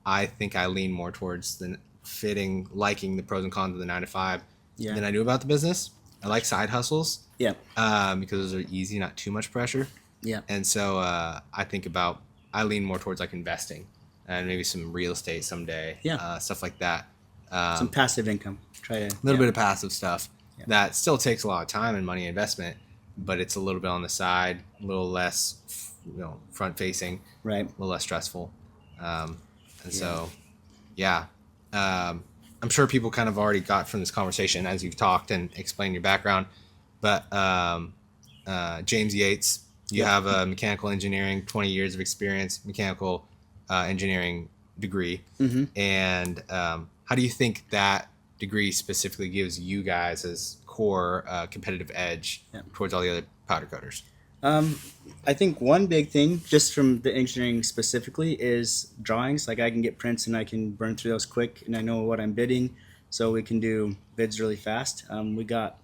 I think I lean more towards liking the pros and cons of the 9 to 5 Yeah. than I do about the business. I like side hustles Yeah. because those are easy, not too much pressure. Yeah. And so I lean more towards like investing and maybe some real estate someday. Yeah. Stuff like that. Some passive income. Try to A little bit of passive stuff Yeah. that still takes a lot of time and money investment, but it's a little bit on the side, a little less, front facing, right. a little less stressful. And so, yeah. I'm sure people kind of already got from this conversation as you've talked and explained your background, but James Yates, you Yeah. have a mechanical engineering, 20 years of experience, mechanical engineering degree. Mm-hmm. And how do you think that degree specifically gives you guys as core competitive edge Yeah. towards all the other powder coaters? I think one big thing, just from the engineering specifically, is drawings. Like I can get prints and I can burn through those quick, and I know what I'm bidding, so we can do bids really fast. We got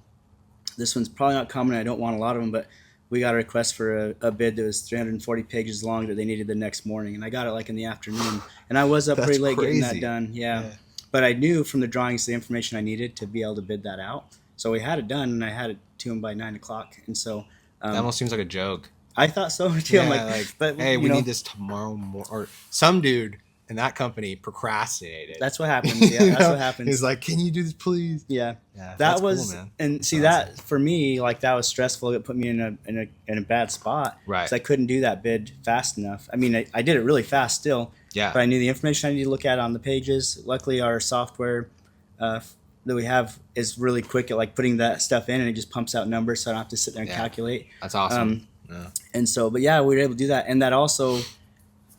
this one's probably not common. I don't want a lot of them, but we got a request for a bid that was 340 pages long that they needed the next morning, and I got it like in the afternoon, and I was up That's pretty late getting that crazy. done. Yeah. But I knew from the drawings the information I needed to be able to bid that out. So we had it done, and I had it to him by 9 o'clock, and so. That almost seems like a joke. I thought so too. I'm Yeah, like, but hey, you we know, need this tomorrow morning. Or some dude in that company procrastinated. that's what happens. Yeah, that's what happens. He's like, "Can you do this, please?" Yeah, Yeah, that that's was, cool, man. and see That's that for me, like that was stressful. It put me in a bad spot. Right. Because I couldn't do that bid fast enough. I mean, I did it really fast still, Yeah. but I knew the information I needed to look at on the pages. Luckily, our software that we have is really quick at like putting that stuff in, and it just pumps out numbers, so I don't have to sit there and Yeah. calculate. That's awesome. Yeah. And so, but yeah, we were able to do that. And that also,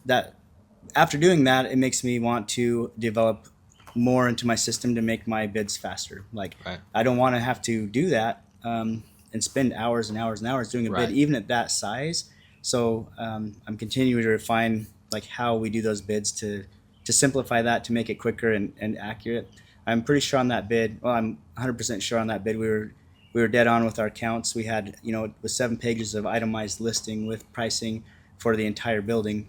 that after doing that, it makes me want to develop more into my system to make my bids faster. Like, Right. I don't want to have to do that and spend hours and hours and hours doing a Right. bid, even at that size. So I'm continuing to refine like how we do those bids to simplify that, to make it quicker and accurate. I'm pretty sure on that bid. Well, I'm 100% sure on that bid. We were dead on with our counts. We had, it was 7 pages of itemized listing with pricing for the entire building.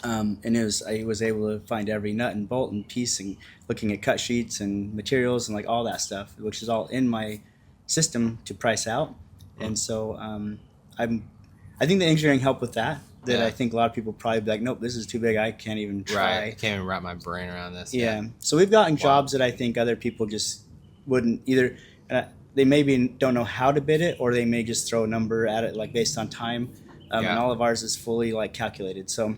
And I was able to find every nut and bolt and piece and looking at cut sheets and materials and like all that stuff, which is all in my system to price out. And so I think the engineering helped with that. Yeah. I think a lot of people probably be like, nope, this is too big. I can't even try. Right. I can't even wrap my brain around this. Yeah. So we've gotten jobs that I think other people just wouldn't either. They maybe don't know how to bid it, or they may just throw a number at it, like based on time. Yeah. And all of ours is fully like calculated. So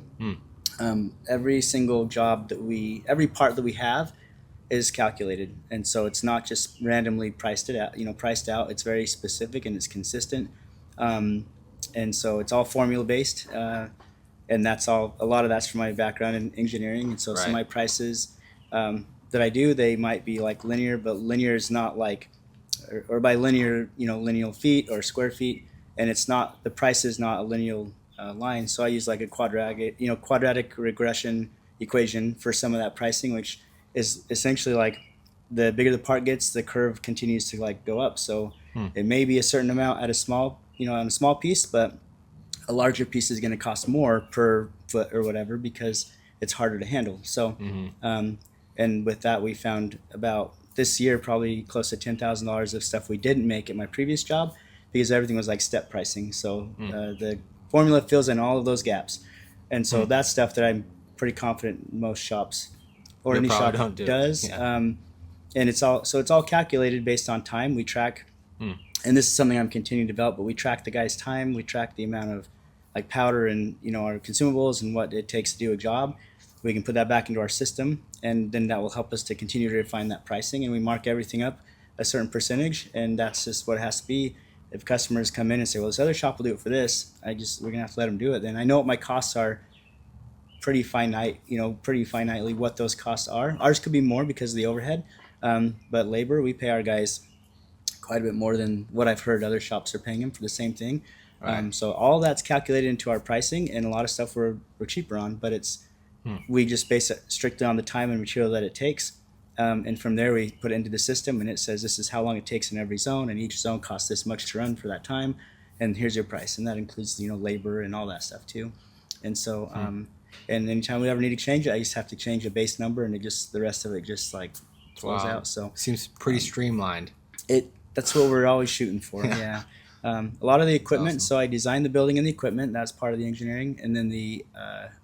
every single job every part that we have is calculated. And so it's not just randomly priced out. It's very specific and it's consistent. And so it's all formula based, and that's all. A lot of that's from my background in engineering, and so some of my prices that I do, they might be like linear, but linear is not like, or by linear, lineal feet or square feet, and it's not, the price is not a lineal line. So I use like a quadratic regression equation for some of that pricing, which is essentially like the bigger the part gets, the curve continues to like go up. So it may be a certain amount at a small, on a small piece, but a larger piece is going to cost more per foot or whatever because it's harder to handle. So, and with that, we found about this year probably close to $10,000 of stuff we didn't make at my previous job because everything was like step pricing. So the formula fills in all of those gaps, and so that's stuff that I'm pretty confident most shops or any shop does. Yeah. And it's all calculated based on time. We track, and this is something I'm continuing to develop. But we track the guy's time. We track the amount of like powder and our consumables and what it takes to do a job. We can put that back into our system, and then that will help us to continue to refine that pricing. And we mark everything up a certain percentage, and that's just what it has to be. If customers come in and say, "Well, this other shop will do it for this," we're gonna have to let them do it. Then I know what my costs are. Pretty finitely what those costs are. Ours could be more because of the overhead, but labor, we pay our guys quite a bit more than what I've heard other shops are paying them for the same thing. Right. So all that's calculated into our pricing, and a lot of stuff we're cheaper on, but it's we just base it strictly on the time and material that it takes, and from there we put it into the system, and it says this is how long it takes in every zone, and each zone costs this much to run for that time, and here's your price, and that includes labor and all that stuff too, and so. And anytime we ever need to change it, I just have to change a base number, and the rest of it just like flows out. So seems pretty streamlined. That's what we're always shooting for. Yeah. A lot of the equipment. Awesome. So I designed the building and the equipment. That's part of the engineering, and then you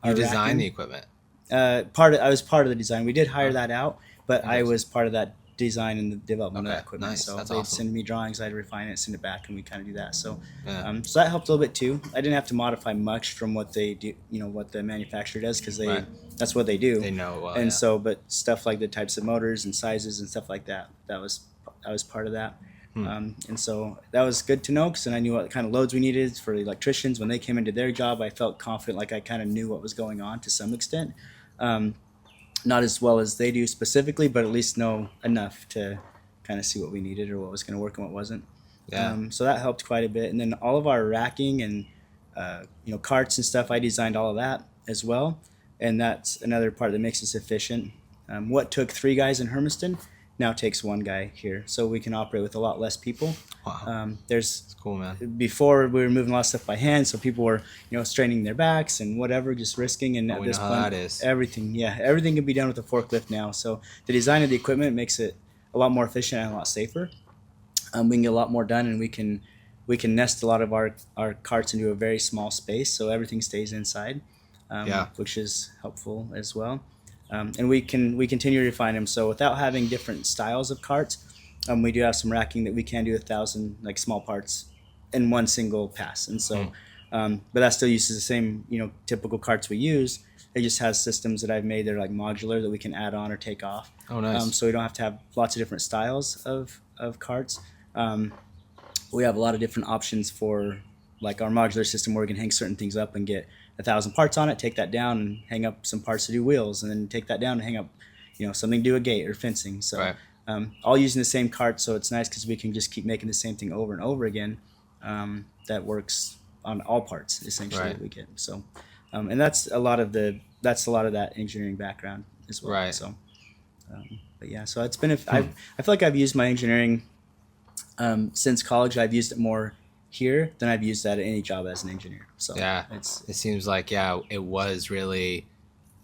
designed the equipment. I was part of the design. We did hire that out, but I was part of that design and the development of that equipment. Nice. So That's they'd awesome. send me drawings, I'd refine it, send it back, and we kind of do that. So so that helped a little bit too. I didn't have to modify much from what they do, what the manufacturer does, because that's what they do. They know it well. And so, but stuff like the types of motors and sizes and stuff like that, I was part of that. And so that was good to know, because then I knew what kind of loads we needed for the electricians. When they came into their job, I felt confident, like I kind of knew what was going on to some extent. Not as well as they do specifically, but at least know enough to kind of see what we needed or what was going to work and what wasn't. Yeah. So that helped quite a bit. And then all of our racking and carts and stuff, I designed all of that as well. And that's another part that makes us efficient. What took 3 guys in Hermiston now takes 1 guy here, so we can operate with a lot less people. Wow. That's cool, man. Before we were moving a lot of stuff by hand, so people were straining their backs and whatever, just risking. And at this point, everything can be done with a forklift now. So the design of the equipment makes it a lot more efficient and a lot safer. We can get a lot more done, and we can nest a lot of our carts into a very small space, so everything stays inside, which is helpful as well. And we continue to refine them. So without having different styles of carts, we do have some racking that we can do 1,000 like small parts in one single pass. And so, but that still uses the same typical carts we use. It just has systems that I've made that are like modular that we can add on or take off. Oh, nice. So we don't have to have lots of different styles of carts. We have a lot of different options for like our modular system, where we can hang certain things up and get 1,000 parts on it, take that down and hang up some parts to do wheels, and then take that down and hang up, something to do a gate or fencing. So all using the same cart, so it's nice because we can just keep making the same thing over and over again. That works on all parts essentially that we get. So, and that's a lot of that engineering background as well. Right. So, but yeah, so it's been I feel like I've used my engineering since college. I've used it more here than I've used that at any job as an engineer. So yeah, it seems like it was really.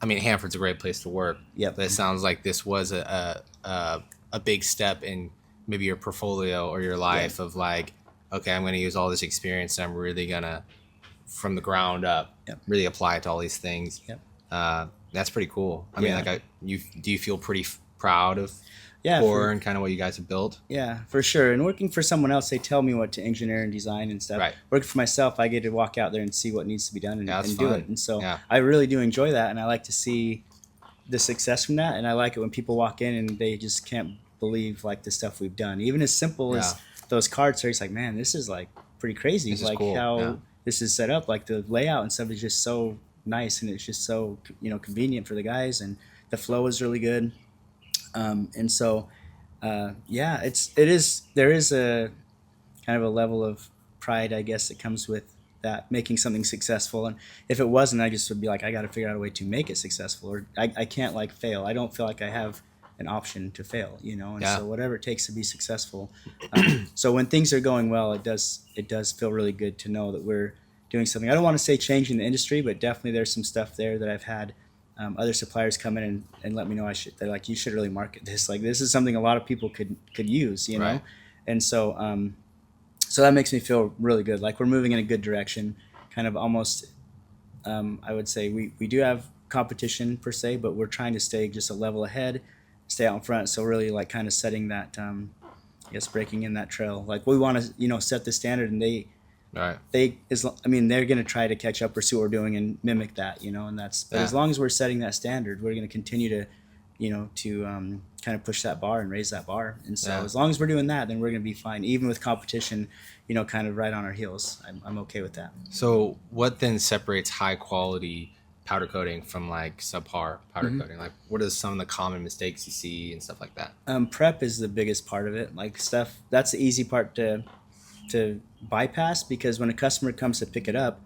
I mean, Hanford's a great place to work. Yep. But it sounds like this was a big step in maybe your portfolio or your life of like, okay, I'm going to use all this experience, and I'm really gonna, from the ground up, really apply it to all these things. Yep. That's pretty cool. I mean, like, do you feel pretty proud of Core and kind of what you guys have built? Yeah, for sure. And working for someone else, they tell me what to engineer and design and stuff. Right. Working for myself, I get to walk out there and see what needs to be done and do fun. it. And so I really do enjoy that, and I like to see the success from that. And I like it when people walk in and they just can't believe like the stuff we've done. Even as simple as those carts are just like, man, this is like pretty crazy. This is Like cool. how Yeah. this is set up, like the layout and stuff is just so nice, and it's just so, convenient for the guys, and the flow is really good. And so, yeah, there is a kind of a level of pride, I guess, that comes with that, making something successful. And if it wasn't, I just would be like, I got to figure out a way to make it successful, or I can't like fail. I don't feel like I have an option to fail, and Yeah. so whatever it takes to be successful. So when things are going well, it does feel really good to know that we're doing something. I don't want to say changing the industry, but definitely there's some stuff there that I've had other suppliers come in and let me know they're like, you should really market this. Like, this is something a lot of people could use, Right. and so so that makes me feel really good. Like, we're moving in a good direction, kind of almost. I would say we do have competition per se, but we're trying to stay just a level ahead, stay out in front. So really, like, kind of setting that, I guess, breaking in that trail. Like, we want to, set the standard, and Right. they're going to try to catch up or see what we're doing and mimic that, and but Yeah. as long as we're setting that standard, we're going to continue to, kind of push that bar and raise that bar. And so Yeah. as long as we're doing that, then we're going to be fine, even with competition, kind of right on our heels. I'm okay with that. So what then separates high quality powder coating from like subpar powder coating? Like, what are some of the common mistakes you see and stuff like that? Prep is the biggest part of it. Like, stuff that's the easy part to bypass, because when a customer comes to pick it up,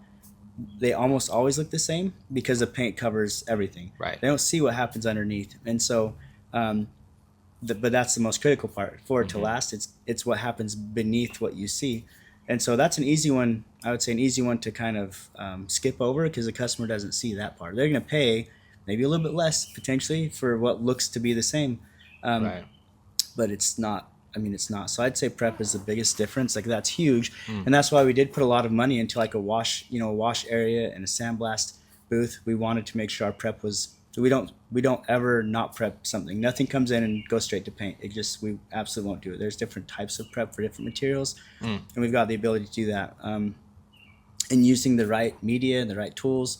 they almost always look the same because the paint covers everything. Right. They don't see what happens underneath, and so, but that's the most critical part for it to last. It's what happens beneath what you see, and so that's an easy one. I would say an easy one to kind of skip over, because the customer doesn't see that part. They're going to pay maybe a little bit less potentially for what looks to be the same, Right. but it's not. I mean, it's not. So I'd say prep is the biggest difference. Like, that's huge, and that's why we did put a lot of money into like a wash area and a sandblast booth. We wanted to make sure our prep was. We don't ever not prep something. Nothing comes in and goes straight to paint. We absolutely won't do it. There's different types of prep for different materials, and we've got the ability to do that. And using the right media and the right tools,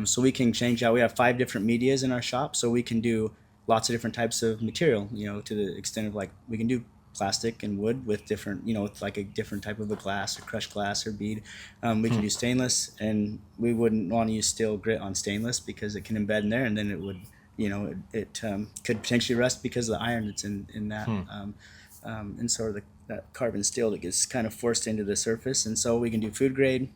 so we can change out. We have 5 different medias in our shop, so we can do lots of different types of material. To the extent of, like, we can do plastic and wood with different, with like a different type of a glass or crushed glass or bead. We can do stainless, and we wouldn't want to use steel grit on stainless because it can embed in there, and then it would, it could potentially rust because of the iron that's in that, and sort of that carbon steel that gets kind of forced into the surface. And so we can do food grade,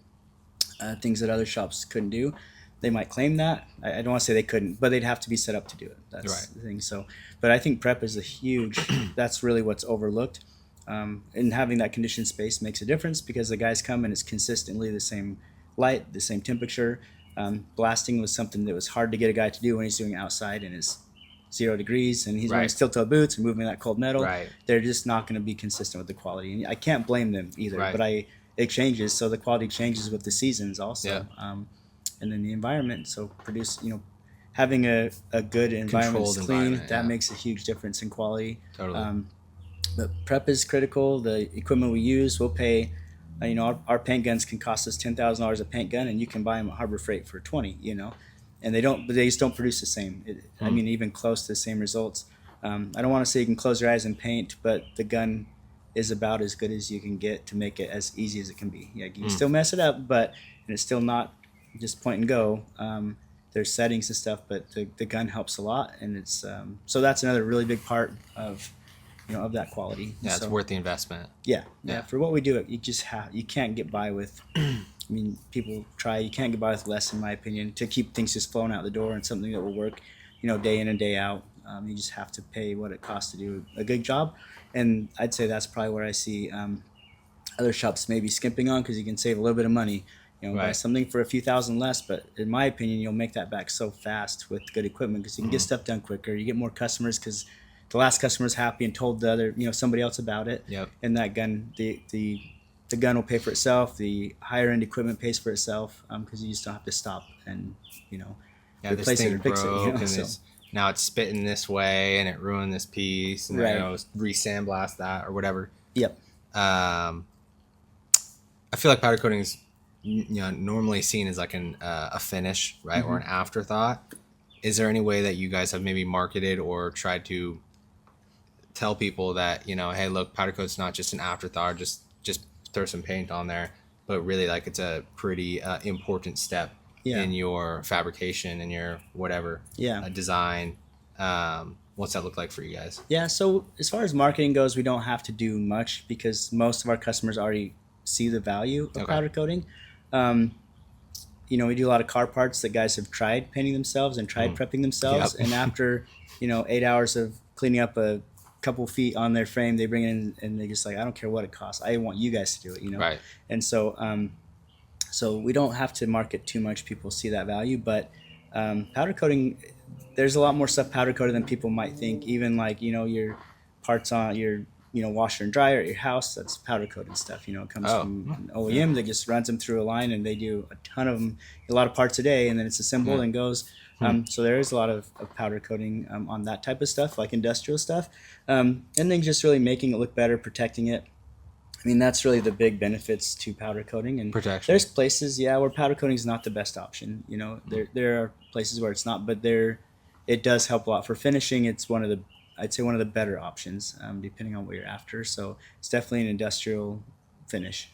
things that other shops couldn't do. They might claim that. I don't want to say they couldn't, but they'd have to be set up to do it. That's Right. the thing. So, but I think prep is a huge. That's really what's overlooked, and having that conditioned space makes a difference, because the guys come and it's consistently the same light, the same temperature. Blasting was something that was hard to get a guy to do when he's doing it outside and it's 0 degrees, and he's wearing Right. steel-toe boots and moving that cold metal. Right. They're just not going to be consistent with the quality, and I can't blame them either. Right. But it changes, so the quality changes with the seasons also. Yeah. And then the environment. So having a good environment that's Controlled clean, environment, that yeah. makes a huge difference in quality. Totally. But prep is critical. The equipment we use, we'll pay. Our paint guns can cost us $10,000 a paint gun, and you can buy them at Harbor Freight for 20. And they just don't produce the same. I mean, even close to the same results. I don't want to say you can close your eyes and paint, but the gun is about as good as you can get to make it as easy as it can be. Yeah, you can still mess it up, and it's still not just point and go. There's settings and stuff, but the gun helps a lot, and it's so that's another really big part of of that quality. Yeah, it's So, worth the investment. yeah. Yeah. For what we do, you can't get by with. I mean, people try. You can't get by with less, in my opinion, to keep things just flowing out the door and something that will work, day in and day out. You just have to pay what it costs to do a good job, and I'd say that's probably where I see other shops maybe skimping on, because you can save a little bit of money. Buy Right. something for a few thousand less, but in my opinion, you'll make that back so fast with good equipment, because you can get stuff done quicker. You get more customers because the last customer's happy and told the other, somebody else about it. Yep. And that gun, the gun will pay for itself. The higher end equipment pays for itself, because you just don't have to stop and Yeah, this replace it thing or fix it. broke, and So, now it's spitting this way, and it ruined this piece, and Right. re-sandblast that or whatever. yep. I feel like powder coating is normally seen as like a finish, right, or an afterthought. Is there any way that you guys have maybe marketed or tried to tell people that hey, look, powder coat's not just an afterthought, just throw some paint on there, but really like it's a pretty important step Yeah. in your fabrication and your whatever Yeah. design. What's that look like for you guys? Yeah, so as far as marketing goes, we don't have to do much because most of our customers already see the value of Okay. powder coating. Um, we do a lot of car parts that guys have tried painting themselves and tried prepping themselves, Yep. and after 8 hours of cleaning up a couple feet on their frame, they bring it in and they just like, I don't care what it costs, I want you guys to do it. Right. And so we don't have to market too much. People see that value, but powder coating, there's a lot more stuff powder coated than people might think. Even like your parts on your washer and dryer at your house, that's powder coated stuff. It comes from an OEM that just runs them through a line, and they do a ton of them, a lot of parts a day, and then it's assembled and goes. So there is a lot of powder coating on that type of stuff, like industrial stuff, and then just really making it look better, protecting it. I mean, that's really the big benefits to powder coating. And Protection. there's places, where powder coating is not the best option. There are places where it's not, but it does help a lot for finishing. It's I'd say one of the better options, depending on what you're after. So it's definitely an industrial finish.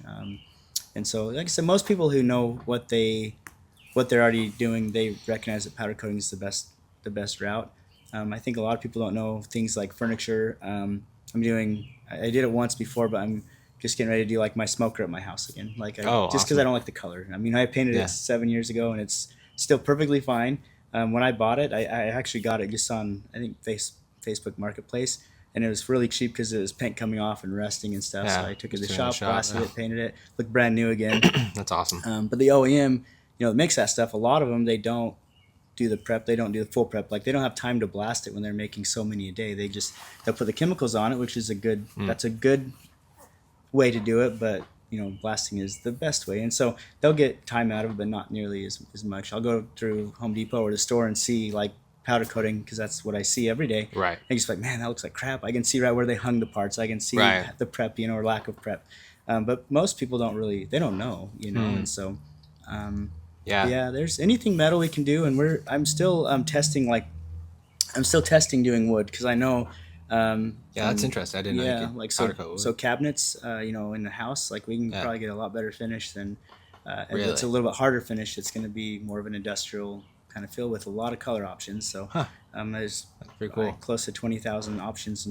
And so, like I said, most people who know what they're already doing, they recognize that powder coating is the best route. I think a lot of people don't know things like furniture. I did it once before, but I'm just getting ready to do like my smoker at my house again. Like just because awesome. I don't like the color. I mean, I painted it 7 years ago and it's still perfectly fine. When I bought it, I actually got it just on, I think, Facebook Marketplace, and it was really cheap because it was paint coming off and rusting and stuff. So I took it to the shop, blasted it, painted it, looked brand new again. That's awesome. But the OEM, that makes that stuff, a lot of them, they don't do the prep, they don't do the full prep. Like, they don't have time to blast it when they're making so many a day. They'll put the chemicals on it, which is that's a good way to do it, but blasting is the best way. And so they'll get time out of it, but not nearly as much. I'll go through Home Depot or the store and see like powder coating, because that's what I see every day. Right. And just like, man, that looks like crap. I can see right where they hung the parts. I can see the prep, or lack of prep. But most people they don't know, and so there's anything metal we can do, and I'm still testing doing wood, because I know that's interesting. I didn't know you could like powder coat wood. so cabinets in the house, like we can probably get a lot better finish than Really? It's a little bit harder finish. It's going to be more of an industrial kind of feel with a lot of color options. So there's pretty cool. Close to 20,000 options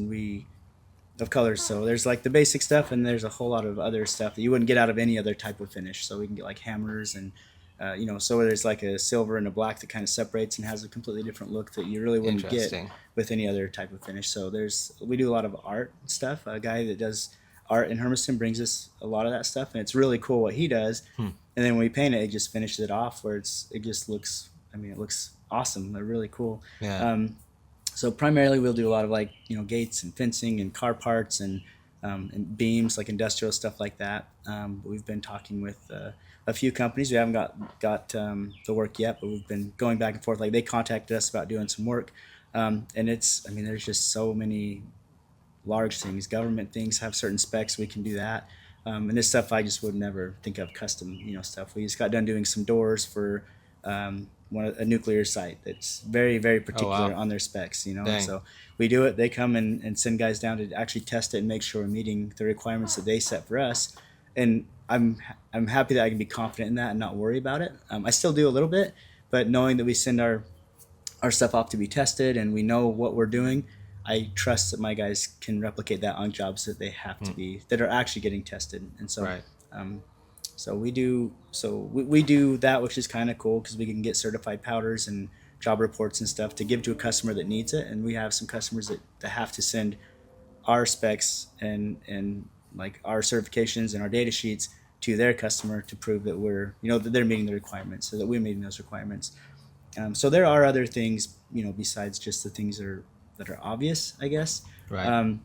of colors. So there's like the basic stuff, and there's a whole lot of other stuff that you wouldn't get out of any other type of finish. So we can get like hammers and so there's like a silver and a black that kind of separates and has a completely different look that you really wouldn't get with any other type of finish. So we do a lot of art stuff. A guy that does art in Hermiston brings us a lot of that stuff, and it's really cool what he does. And then when we paint it, it just finishes it off where it just looks, it looks awesome. They're really cool. Yeah. So primarily we'll do a lot of like, gates and fencing and car parts and beams, like industrial stuff like that. We've been talking with a few companies. We haven't got the work yet, but we've been going back and forth. Like, they contacted us about doing some work. And there's just so many large things. Government things have certain specs. We can do that. And this stuff I just would never think of custom, stuff. We just got done doing some doors for a nuclear site that's very, very particular on their specs, Dang. So we do it. They come and send guys down to actually test it and make sure we're meeting the requirements that they set for us. And I'm happy that I can be confident in that and not worry about it. I still do a little bit, but knowing that we send our stuff off to be tested and we know what we're doing, I trust that my guys can replicate that on jobs that they have to be, that are actually getting tested. And so, so we do that, which is kind of cool because we can get certified powders and job reports and stuff to give to a customer that needs it. And we have some customers that have to send our specs and like our certifications and our data sheets to their customer to prove that that they're meeting the requirements, so that we're meeting those requirements. So there are other things, besides just the things that are obvious, I guess. Right.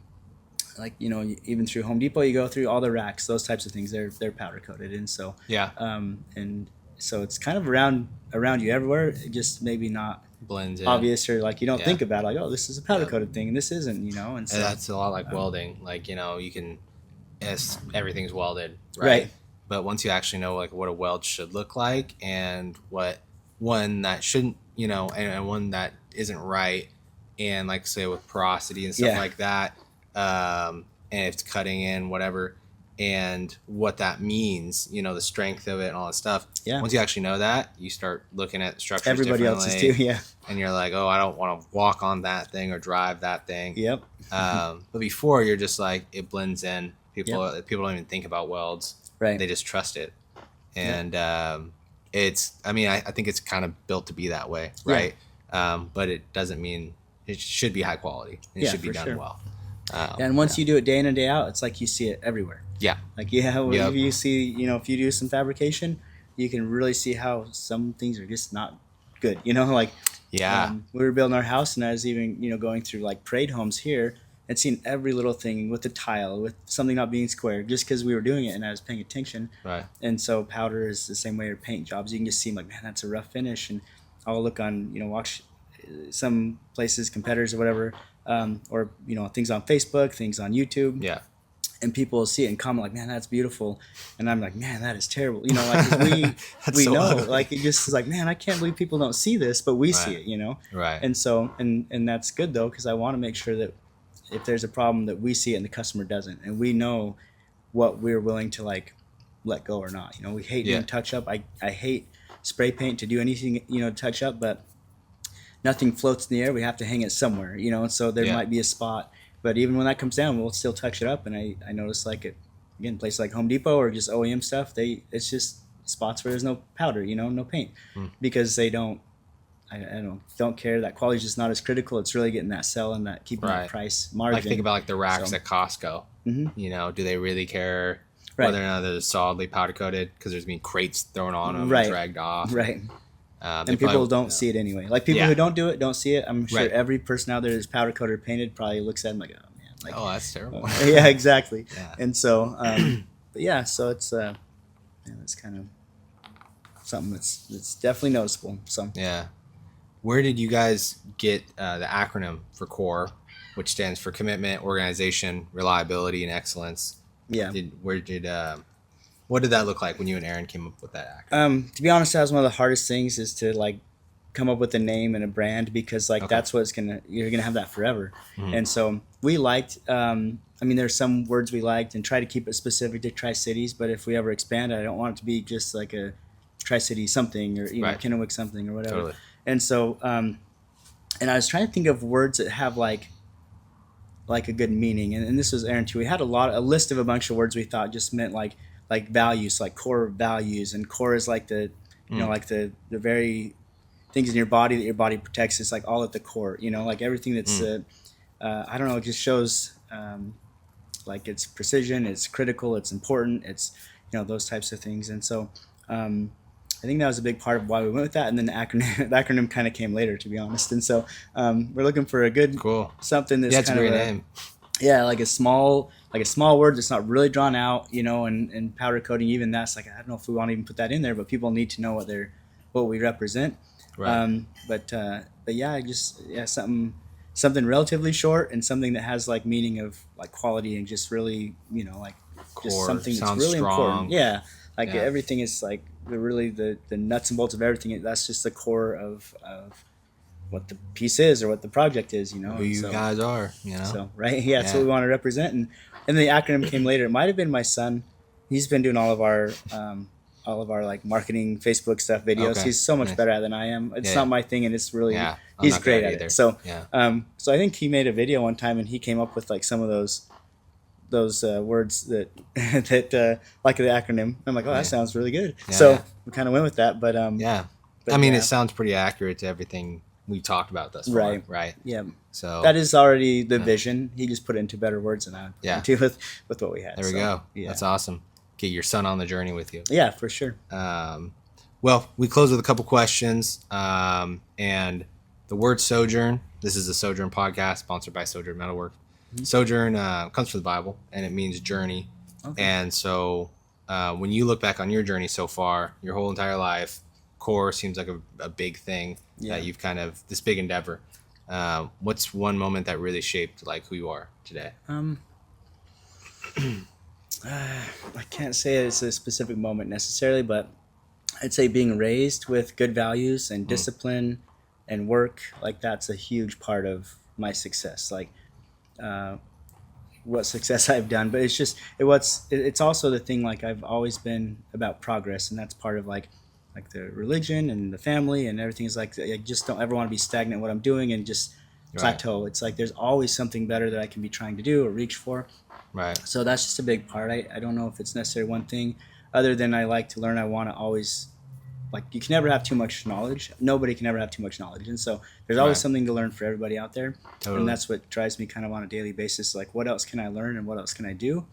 Like, even through Home Depot, you go through all the racks, those types of things, they're powder coated. And so, and so it's kind of around you everywhere. It just maybe not blends in. Obvious, or like you don't think about it, like, oh, this is a powder coated thing and this isn't, and so that's a lot like welding. Like, you can, everything's welded, right? Right. But once you actually know like what a weld should look like and what one that shouldn't, and one that isn't right, and like say with porosity and stuff like that, and if it's cutting in whatever, and what that means, the strength of it and all that stuff. Yeah. Once you actually know that, you start looking at structures Everybody differently. else is too, yeah. And you're like, oh, I don't want to walk on that thing or drive that thing. Yep. But before, you're just like, it blends in. People don't even think about welds. Right. They just trust it. And I think it's kind of built to be that way, right? Yeah. But it doesn't mean it should be high quality. It should be done well. And once you do it day in and day out, it's like you see it everywhere. Yeah. Like, if you see, if you do some fabrication, you can really see how some things are just not good. We were building our house, and I was even, going through like parade homes here and seeing every little thing with the tile, with something not being square, just because we were doing it and I was paying attention. Right. And so powder is the same way, or paint jobs. You can just see, like, man, that's a rough finish. And I'll look on, watch some places, competitors or whatever, or things on Facebook, things on YouTube. Yeah. And people will see it and comment like, man, that's beautiful. And I'm like, man, that is terrible. Like, we so know, ugly. Like, it just is like, man, I can't believe people don't see this, but we see it, Right. And so, and that's good though, because I want to make sure that if there's a problem, that we see it and the customer doesn't, and we know what we're willing to like let go or not. We hate doing touch up. I hate spray paint to do anything, touch up, but nothing floats in the air. We have to hang it somewhere, and so there might be a spot. But even when that comes down, we'll still touch it up. And I notice, like, places like Home Depot or just OEM stuff, it's just spots where there's no powder, no paint, because they don't care. That quality is just not as critical. It's really getting that sell and that keeping that price margin. Like, think about like the racks at Costco. Mm-hmm. Do they really care whether or not they're solidly powder coated? Because there's been crates thrown on them and dragged off. Right. And people don't see it anyway. Like, people who don't do it don't see it. I'm sure every person out there that's powder coated or painted probably looks at them like, oh man, like, oh, that's terrible. Yeah, exactly. Yeah. And so, so it's it's kind of something that's definitely noticeable. So yeah, where did you guys get the acronym for CORE, which stands for Commitment, Organization, Reliability, and Excellence? Yeah. What did that look like when you and Aaron came up with that acronym? To be honest, that was one of the hardest things, is to like come up with a name and a brand, because like that's what's you're gonna have that forever. Mm-hmm. And so we liked, there's some words we liked, and try to keep it specific to Tri-Cities. But if we ever expand, I don't want it to be just like a Tri-City something, or Kennewick something or whatever. Totally. And so, and I was trying to think of words that have like a good meaning. And this was Aaron too. We had a list of a bunch of words we thought just meant like values, like core values. And core is like the like the very things in your body that your body protects. It's like all at the core, like everything that's I don't know, it just shows like it's precision, it's critical, it's important, it's those types of things. And so I think that was a big part of why we went with that. And then the acronym kind of came later, to be honest. And so we're looking for a good something that's kind of a name. Yeah, like a small word that's not really drawn out, and powder coating, even that's like, I don't know if we want to even put that in there, but people need to know what we represent. Right. But yeah, something relatively short, and something that has like meaning of like quality, and just really, like core, just something that's really strong. Important. Yeah. Like everything is like the nuts and bolts of everything. That's just the core of what the piece is, or what the project is, Who you guys are, So, right. Yeah. That's what we want to represent. And the acronym came later. It might've been my son. He's been doing all of our like marketing Facebook stuff, videos. Okay. He's so much better at it than I am. It's not my thing, and it's really, he's great at it. So, so I think he made a video one time, and he came up with like some of those words that like the acronym. I'm like, oh, that sounds really good. So we kind of went with that, but it sounds pretty accurate to everything we've talked about thus far. Right. Yeah. So that is already the vision. He just put it into better words than I did with what we had. There we go. Yeah. That's awesome. Get your son on the journey with you. Yeah, for sure. Well, we close with a couple questions. And the word sojourn, this is a Sojourn podcast sponsored by Sojourn Metal Works. Mm-hmm. Sojourn comes from the Bible, and it means journey. Okay. And so when you look back on your journey so far, your whole entire life, core seems like a big thing that you've kind of, this big endeavor. What's one moment that really shaped like who you are today? I can't say it's a specific moment necessarily, but I'd say being raised with good values and discipline and work, like that's a huge part of my success. Like what success I've done, but it's also the thing, like I've always been about progress, and that's part of like the religion and the family and everything is like I just don't ever want to be stagnant in what I'm doing and just plateau. It's like there's always something better that I can be trying to do or reach for. Right. So that's just a big part. I don't know if it's necessarily one thing other than I like to learn. I want to always, like, you can never have too much knowledge. Nobody can ever have too much knowledge. And so there's always something to learn for everybody out there. Totally. And that's what drives me kind of on a daily basis. Like, what else can I learn and what else can I do?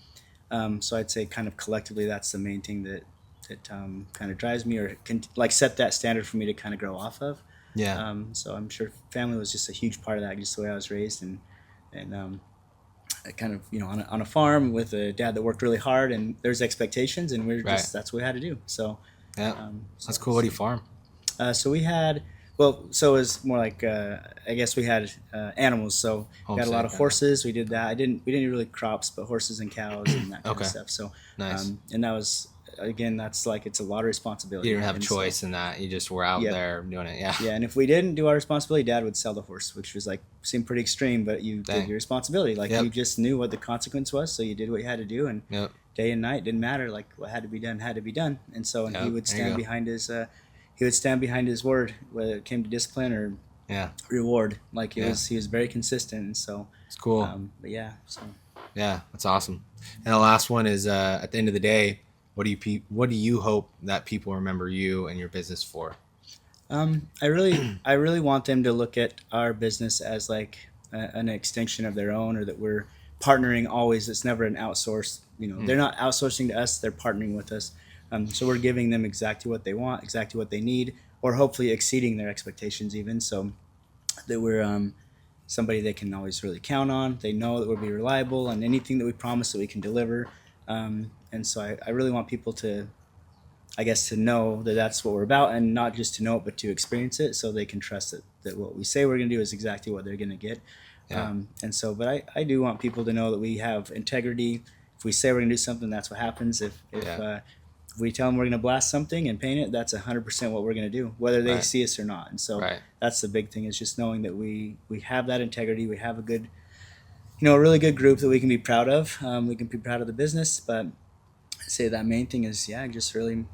So I'd say kind of collectively, that's the main thing that kind of drives me or can like set that standard for me to kind of grow off of. Yeah. So I'm sure family was just a huge part of that, just the way I was raised, and I kind of, on a farm with a dad that worked really hard, and there's expectations, and we're just that's what we had to do. So yeah, that's cool. What do you farm? So we had, so it was more like I guess we had animals. So we had a lot of horses. We did that. We didn't do really crops, but horses and cows and that kind of stuff. So nice. And that was, again, that's like, it's a lot of responsibility. You didn't have a choice in that. You just were out there doing it. Yeah. Yeah. And if we didn't do our responsibility, Dad would sell the horse, which was like, seemed pretty extreme, but you did your responsibility. Like you just knew what the consequence was. So you did what you had to do, and day and night didn't matter. Like what had to be done had to be done. And so, and he would stand behind his word, whether it came to discipline or reward. Like he was very consistent. And so it's cool. But yeah, that's awesome. And the last one is, at the end of the day, what do you hope that people remember you and your business for? I really want them to look at our business as like an extension of their own, or that we're partnering always. It's never an outsource. They're not outsourcing to us; they're partnering with us. So we're giving them exactly what they want, exactly what they need, or hopefully exceeding their expectations even. So that we're somebody they can always really count on. They know that we'll be reliable, and anything that we promise that we can deliver. And so I really want people to, I guess, to know that that's what we're about, and not just to know it, but to experience it, so they can trust that what we say we're going to do is exactly what they're going to get. And so, but I do want people to know that we have integrity. If we say we're going to do something, that's what happens. If we tell them we're going to blast something and paint it, that's 100% what we're going to do, whether they see us or not. And so that's the big thing, is just knowing that we have that integrity. We have a good, a really good group that we can be proud of. We can be proud of the business, but I'd say that main thing is, just really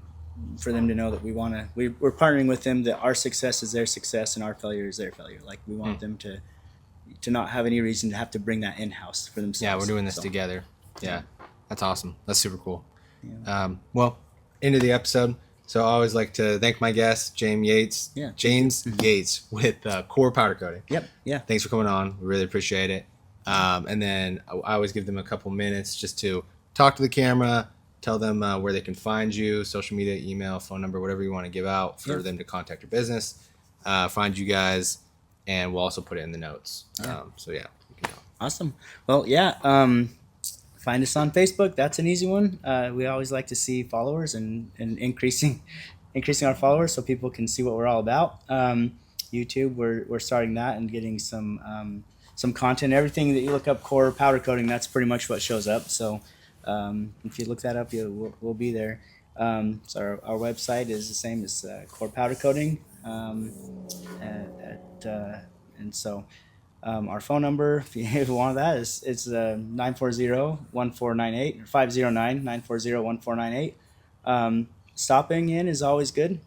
for them to know that we're partnering with them, that our success is their success and our failure is their failure. Like we want them to not have any reason to have to bring that in-house for themselves. Yeah, we're doing this together. Yeah, that's awesome. That's super cool. Well, into the episode. So I always like to thank my guest, James Yates. James Yates with Core Powder Coating. Yep. Yeah. Thanks for coming on. We really appreciate it. And then I always give them a couple minutes just to talk to the camera, tell them where they can find you, social media, email, phone number, whatever you want to give out for them to contact your business, find you guys, and we'll also put it in the notes. So yeah. Awesome. Well, find us on Facebook. That's an easy one. We always like to see followers and increasing our followers so people can see what we're all about. YouTube, we're starting that and getting some content. Everything that you look up, Core Powder Coating, that's pretty much what shows up. So if you look that up, we'll be there. So our website is the same as Core Powder Coating. And so our phone number, if you want that, it's 940-1498 or 509-940-1498. Stopping in is always good.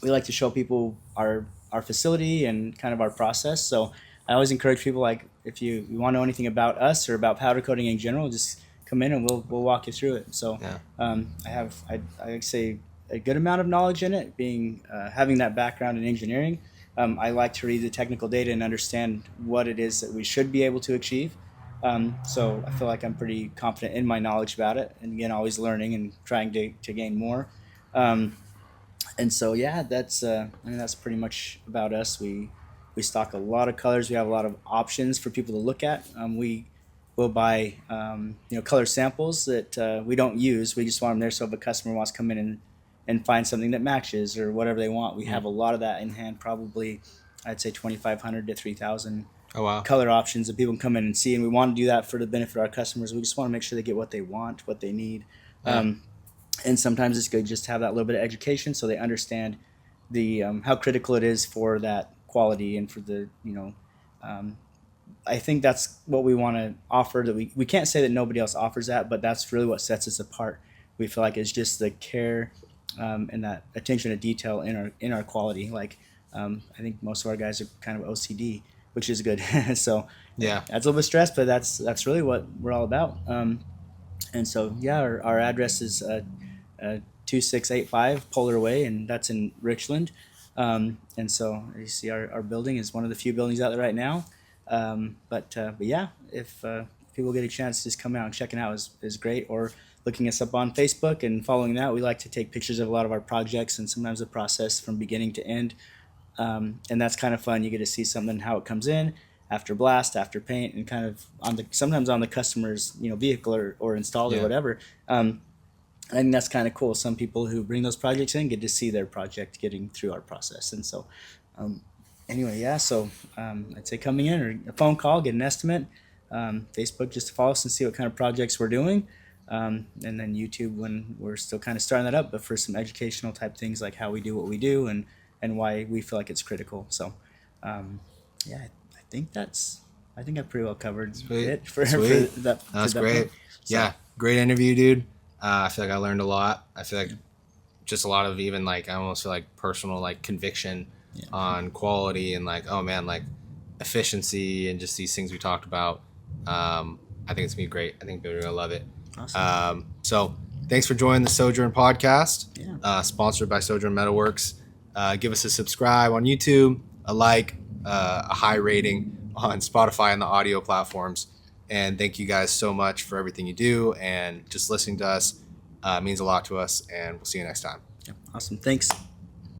We like to show people our facility and kind of our process. So I always encourage people, like, if you want to know anything about us or about powder coating in general, just come in and we'll walk you through it. So I say a good amount of knowledge in it, being having that background in engineering. I like to read the technical data and understand what it is that we should be able to achieve. So I feel like I'm pretty confident in my knowledge about it, and again, always learning and trying to gain more. And so that's that's pretty much about us. We stock a lot of colors. We have a lot of options for people to look at. We will buy color samples that we don't use. We just want them there, so if a customer wants to come in and find something that matches or whatever they want, we have a lot of that in hand. Probably, I'd say 2,500 to 3,000 color options that people can come in and see. And we want to do that for the benefit of our customers. We just want to make sure they get what they want, what they need. And sometimes it's good just to have that little bit of education so they understand the how critical it is for that quality and for the I think that's what we want to offer. That we can't say that nobody else offers that, but that's really what sets us apart. We feel like it's just the care and that attention to detail in our quality. Like I think most of our guys are kind of OCD, which is good. So Yeah. that's a little bit stressed, but that's really what we're all about. And so yeah, our address is 2685 Polar Way, and that's in Richland. And so you see our building is one of the few buildings out there right now. But yeah, if people get a chance, just come out and check it out is great. Or looking us up on Facebook and following that. We like to take pictures of a lot of our projects and sometimes the process from beginning to end. And that's kind of fun. You get to see something, how it comes in after blast, after paint, and kind of sometimes on the customer's vehicle or installed or whatever. I think that's kind of cool. Some people who bring those projects in get to see their project getting through our process. And so anyway, yeah, so I'd say coming in or a phone call, get an estimate. Facebook, just to follow us and see what kind of projects we're doing. And then YouTube when we're still kind of starting that up, but for some educational type things like how we do what we do and why we feel like it's critical. So yeah, I think I've pretty well covered it for that. That's great. So, yeah, great interview, dude. I feel like I learned a lot. I feel like just a lot of even like I almost feel like personal like conviction on quality and like, oh man, like efficiency and just these things we talked about. I think it's gonna be great. I think people are gonna love it. Awesome. So thanks for joining the Sojourn podcast. Sponsored by Sojourn Metal Works. Give us a subscribe on YouTube, a like, a high rating on Spotify and the audio platforms. And thank you guys so much for everything you do and just listening to us means a lot to us. And we'll see you next time. Awesome. Thanks.